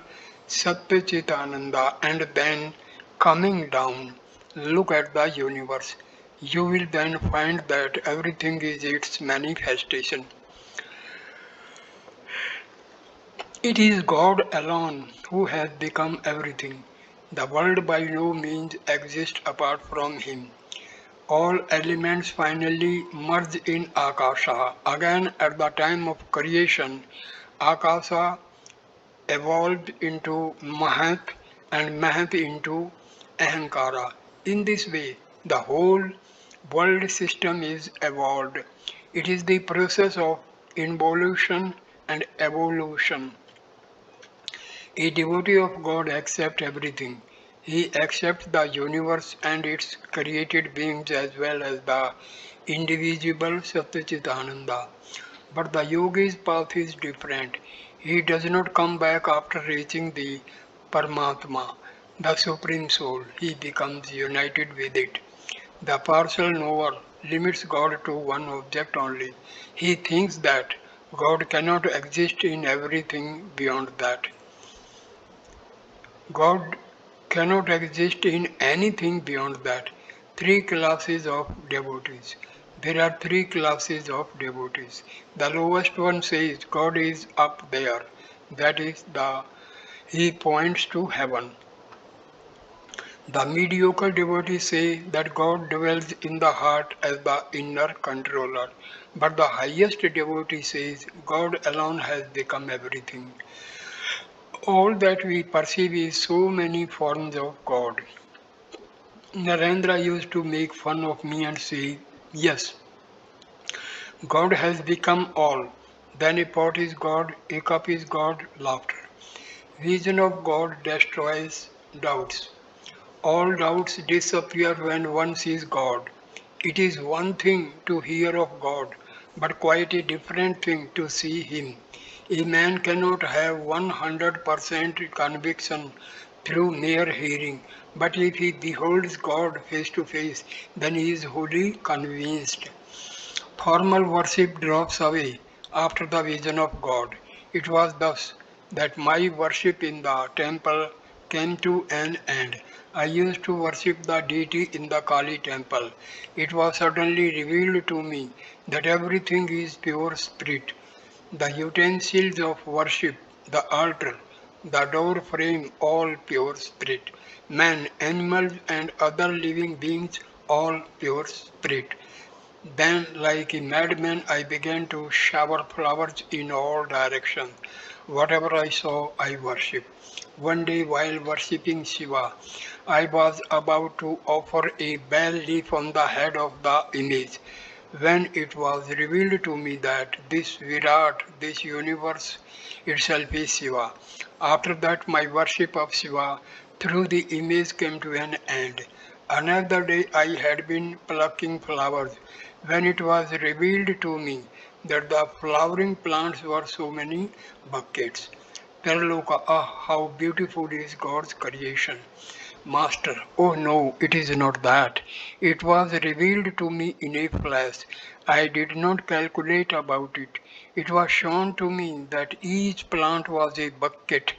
Satchitananda, and then coming down, look at the universe. You will then find that everything is its manifestation. It is God alone who has become everything. The world by no means exists apart from Him. All elements finally merge in Akasha. Again, at the time of creation, Akasha evolved into Mahat and Mahat into Ahankara. In this way, the whole world system is evolved. It is the process of involution and evolution. A devotee of God accepts everything. He accepts the universe and its created beings as well as the indivisible Satchitananda. But the yogi's path is different. He does not come back after reaching the Paramatma, the Supreme Soul. He becomes united with it. The partial knower limits God to one object only. He thinks that God cannot exist in everything beyond that. God cannot exist in anything beyond that. Three classes of devotees. There are three classes of devotees. The lowest one says God is up there. That is he points to heaven. The mediocre devotees say that God dwells in the heart as the inner controller. But the highest devotee says God alone has become everything. All that we perceive is so many forms of God. Narendra used to make fun of me and say, yes, God has become all. Then a pot is God, a cup is God, laughter. Vision of God destroys doubts. All doubts disappear when one sees God. It is one thing to hear of God, but quite a different thing to see him. A man cannot have 100% conviction through mere hearing, but if he beholds God face to face, then he is wholly convinced. Formal worship drops away after the vision of God. It was thus that my worship in the temple came to an end. I used to worship the deity in the Kali temple. It was suddenly revealed to me that everything is pure spirit. The utensils of worship, the altar, the door frame, all pure spirit. Man, animals, and other living beings, all pure spirit. Then, like a madman, I began to shower flowers in all directions. Whatever I saw, I worshipped. One day, while worshipping Shiva, I was about to offer a bell leaf on the head of the image when it was revealed to me that this Virat, this universe itself is Shiva. After that, my worship of Shiva through the image came to an end. Another day I had been plucking flowers when it was revealed to me that the flowering plants were so many buckets. Perloka, ah, how beautiful is God's creation. Master, oh no, it is not that. It was revealed to me in a flash. I did not calculate about it. It was shown to me that each plant was a bucket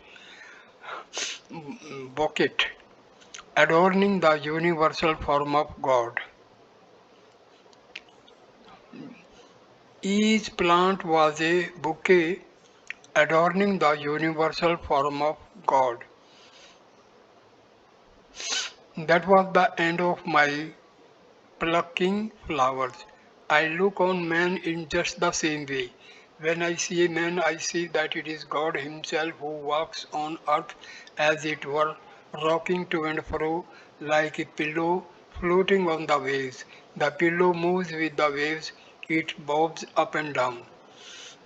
adorning the universal form of God. Each plant was a bouquet adorning the universal form of God. That was the end of my plucking flowers. I look on man in just the same way. When I see a man, I see that it is God Himself who walks on earth as it were, rocking to and fro like a pillow floating on the waves. The pillow moves with the waves, it bobs up and down.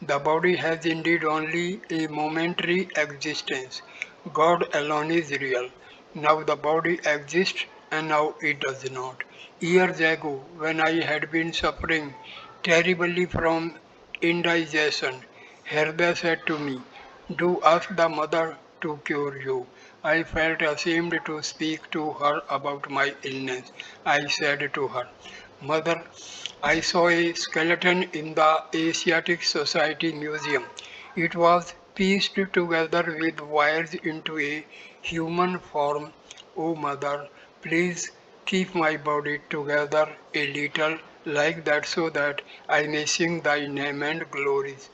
The body has indeed only a momentary existence. God alone is real. Now the body exists and now it does not. Years ago, when I had been suffering terribly from indigestion, Herda said to me, "Do ask the mother to cure you." I felt ashamed to speak to her about my illness. I said to her, "Mother, I saw a skeleton in the Asiatic Society Museum. It was pieced together with wires into a human form. Oh, Mother, please keep my body together a little like that so that I may sing thy name and glories."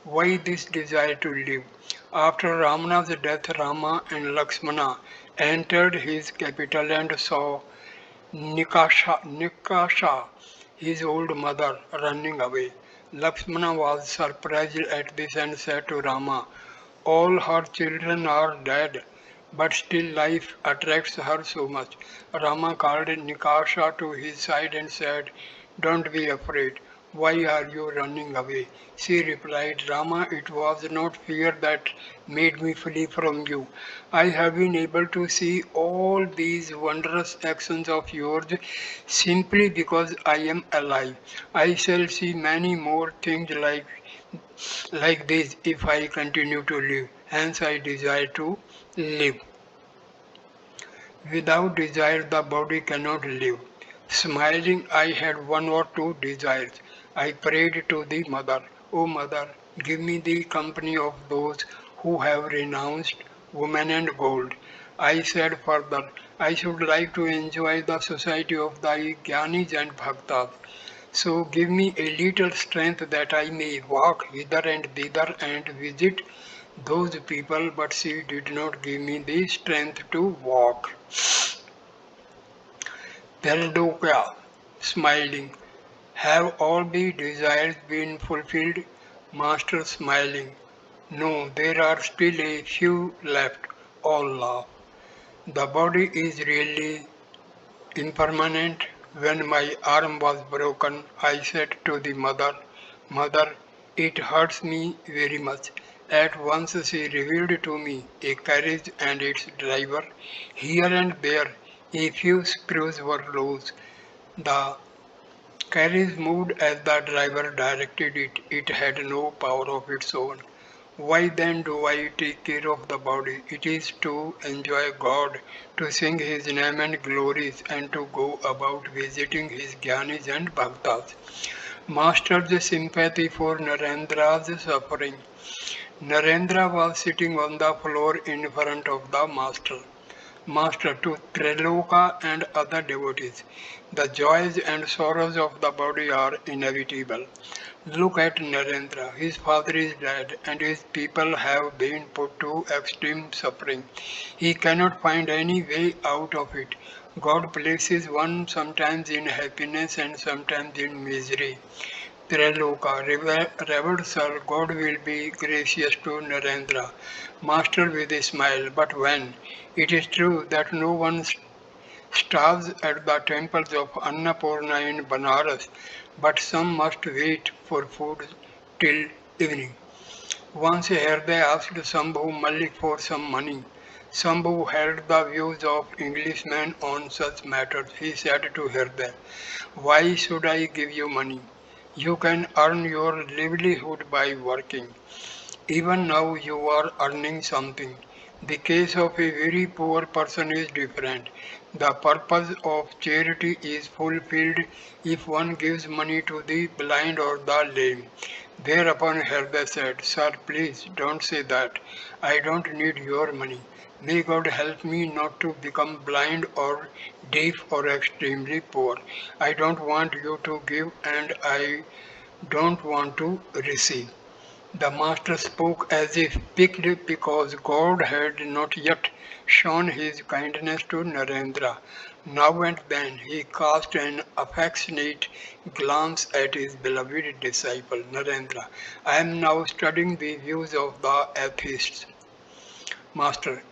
Why this desire to live? After Ramana's death, Rama and Lakshmana entered his capital and saw Nikasha, his old mother, running away. Lakshmana was surprised at this and said to Rama, "All her children are dead, but still life attracts her so much." Rama called Nikasha to his side and said, "Don't be afraid. Why are you running away?" She replied, "Rama, it was not fear that made me flee from you. I have been able to see all these wondrous actions of yours simply because I am alive. I shall see many more things like this if I continue to live. Hence I desire to live. Without desire the body cannot live." Smiling, I had one or two desires. I prayed to the mother, "O mother, give me the company of those who have renounced woman and gold." I said further, "I should like to enjoy the society of thy Gyanis and Bhaktas. So give me a little strength that I may walk hither and thither and visit those people," but she did not give me the strength to walk. Peldoka, smiling, "Have all the desires been fulfilled?" Master, smiling, "No, there are still a few left." All laugh. The body is really impermanent. When my arm was broken, I said to the mother, "Mother, it hurts me very much." At once she revealed to me a carriage and its driver. Here and there a few screws were loose. The Carriage moved as the driver directed it. It had no power of its own. Why then do I take care of the body? It is to enjoy God, to sing His name and glories, and to go about visiting His Gyanis and Bhaktas. Master's sympathy for Narendra's suffering. Narendra was sitting on the floor in front of the Master to Triloka and other devotees. The joys and sorrows of the body are inevitable. Look at Narendra. His father is dead and his people have been put to extreme suffering. He cannot find any way out of it. God places one sometimes in happiness and sometimes in misery. Triloka, revered sir, God will be gracious to Narendra. Master with a smile, but when? It is true that no one starves at the temples of Annapurna in Banaras, but some must wait for food till evening. Once Herde asked Sambhu Malik for some money. Sambhu held the views of Englishmen on such matters. He said to Herde, why should I give you money? You can earn your livelihood by working. Even now you are earning something. The case of a very poor person is different. The purpose of charity is fulfilled if one gives money to the blind or the lame. Thereupon Herda said, sir, please don't say that. I don't need your money. May God help me not to become blind or deaf or extremely poor. I don't want you to give and I don't want to receive. The master spoke as if piqued because God had not yet shown his kindness to Narendra. Now and then he cast an affectionate glance at his beloved disciple Narendra. I am now studying the views of the atheists. Master,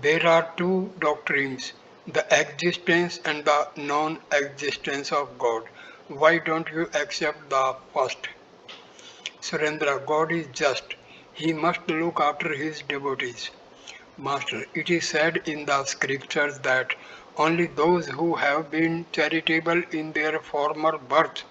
there are two doctrines, the existence and the non existence of God. Why don't you accept the first? Surendra, God is just. He must look after his devotees. Master, it is said in the scriptures that only those who have been charitable in their former birth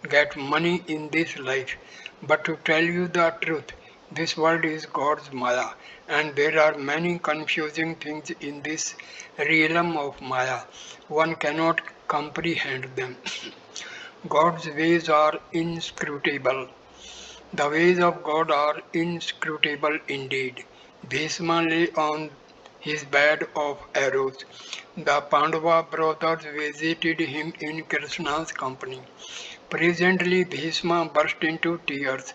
get money in this life. But to tell you the truth, this world is God's Maya, and there are many confusing things in this realm of Maya. One cannot comprehend them. God's ways are inscrutable. The ways of God are inscrutable indeed. Bhishma lay on his bed of arrows. The Pandava brothers visited him in Krishna's company. Presently Bhishma burst into tears.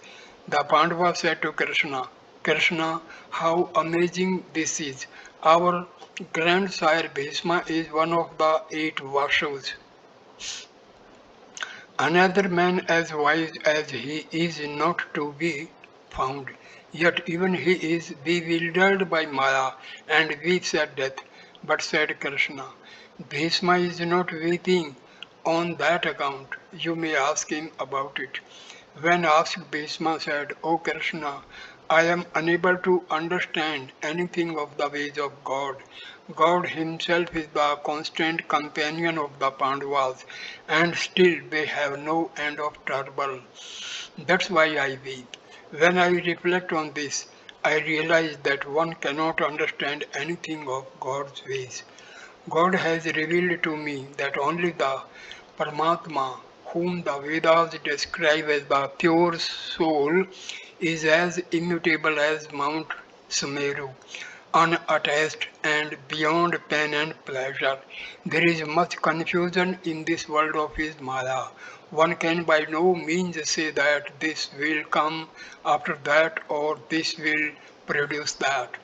The Pandava said to Krishna, Krishna, how amazing this is. Our grandsire Bhishma is one of the 8 Vasus. Another man as wise as he is not to be found, yet even he is bewildered by Maya and weeps at death. But said Krishna, Bhishma is not weeping on that account. You may ask him about it. When asked, Bhishma said, O Krishna, I am unable to understand anything of the ways of God. God Himself is the constant companion of the Pandavas, and still they have no end of trouble. That's why I weep. When I reflect on this, I realize that one cannot understand anything of God's ways. God has revealed to me that only the Paramatma, whom the Vedas describe as the pure soul, is as immutable as Mount Sumeru, unattached and beyond pain and pleasure. There is much confusion in this world of his Maya. One can by no means say that this will come after that or this will produce that.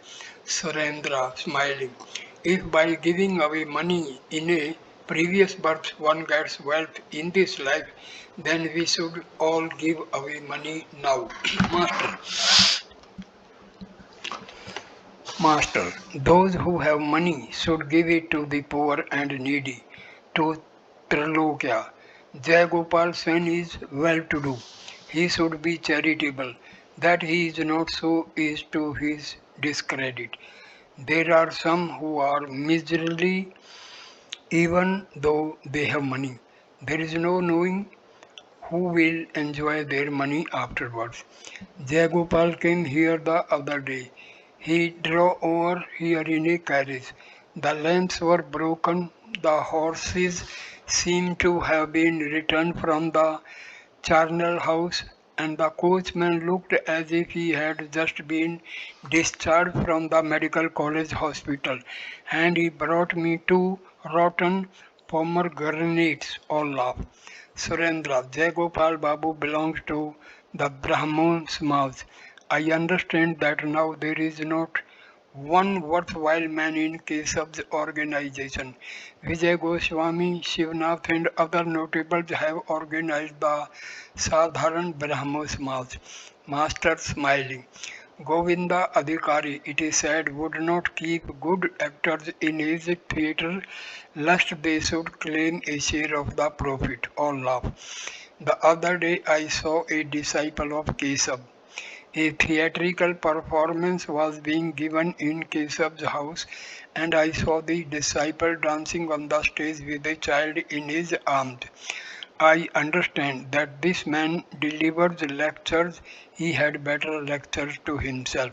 Surendra, smiling. If by giving away money in a previous birth one gets wealth in this life, then we should all give away money now. Master, Master, those who have money should give it to the poor and needy, to Trilokya. Jayagopal Sen is well to do. He should be charitable. That he is not so is to his discredit. There are some who are miserly even though they have money. There is no knowing who will enjoy their money afterwards. Jayagopal came here the other day. He drove over here in a carriage. The lamps were broken, the horses seemed to have been returned from the charnel house, and the coachman looked as if he had just been discharged from the medical college hospital, and he brought me two rotten pomegranates. All laughed. Surendra, Jayagopal Babu belongs to the Brahmin Samaj. I understand that now there is not one worthwhile man in Kesav's organization. Vijay Goswami, Shivnath and other notables have organized the Sadharan Brahmo Samaj. Master smiling. Govinda Adhikari, it is said, would not keep good actors in his theatre lest they should claim a share of the profit. All laugh. The other day I saw a disciple of Kesav. A theatrical performance was being given in Kesav's house, and I saw the disciple dancing on the stage with a child in his arms. I understand that this man delivers lectures, he had better lectures to himself.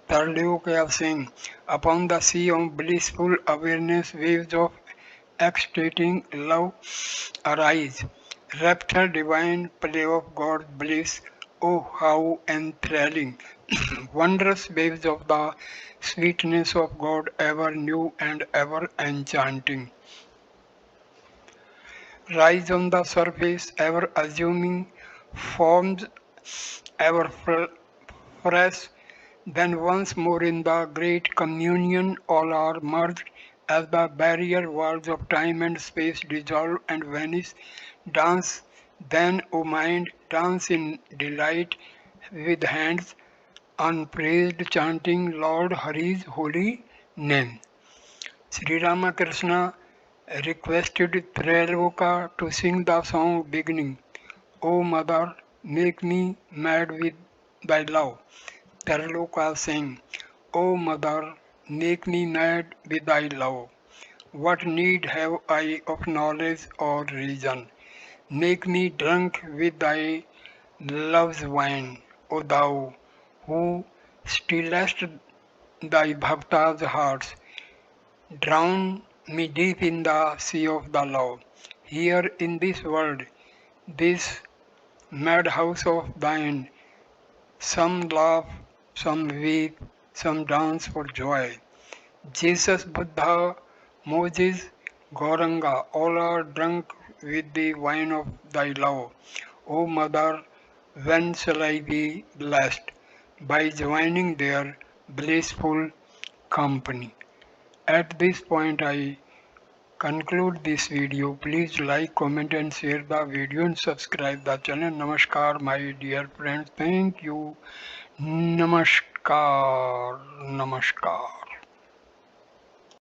Tarloka saying, upon the sea of blissful awareness, waves of ecstatic love arise. Rapture, divine play of God's bliss, oh how enthralling! Wondrous waves of the sweetness of God, ever new and ever enchanting. Rise on the surface, ever assuming forms ever fresh, then once more in the great communion all are merged as the barrier walls of time and space dissolve and vanish. Dance then, O mind, dance in delight with hands unpraised chanting Lord Hari's holy name. Sri Ramakrishna requested Trailoka to sing the song beginning, O mother, make me mad with thy love. Trailoka sang, O mother, make me mad with thy love. What need have I of knowledge or reason? Make me drunk with thy love's wine, O thou who stillest thy bhaktas' hearts. Drown me deep in the sea of the love. Here in this world, this madhouse of thine, some laugh, some weep, some dance for joy. Jesus, Buddha, Moses, Gauranga, all are drunk with the wine of thy love. O Mother, when shall I be blessed? By joining their blissful company. At this point, I conclude this video. Please like, comment and share the video and subscribe the channel. Namaskar, my dear friends. Thank you. Namaskar. Namaskar.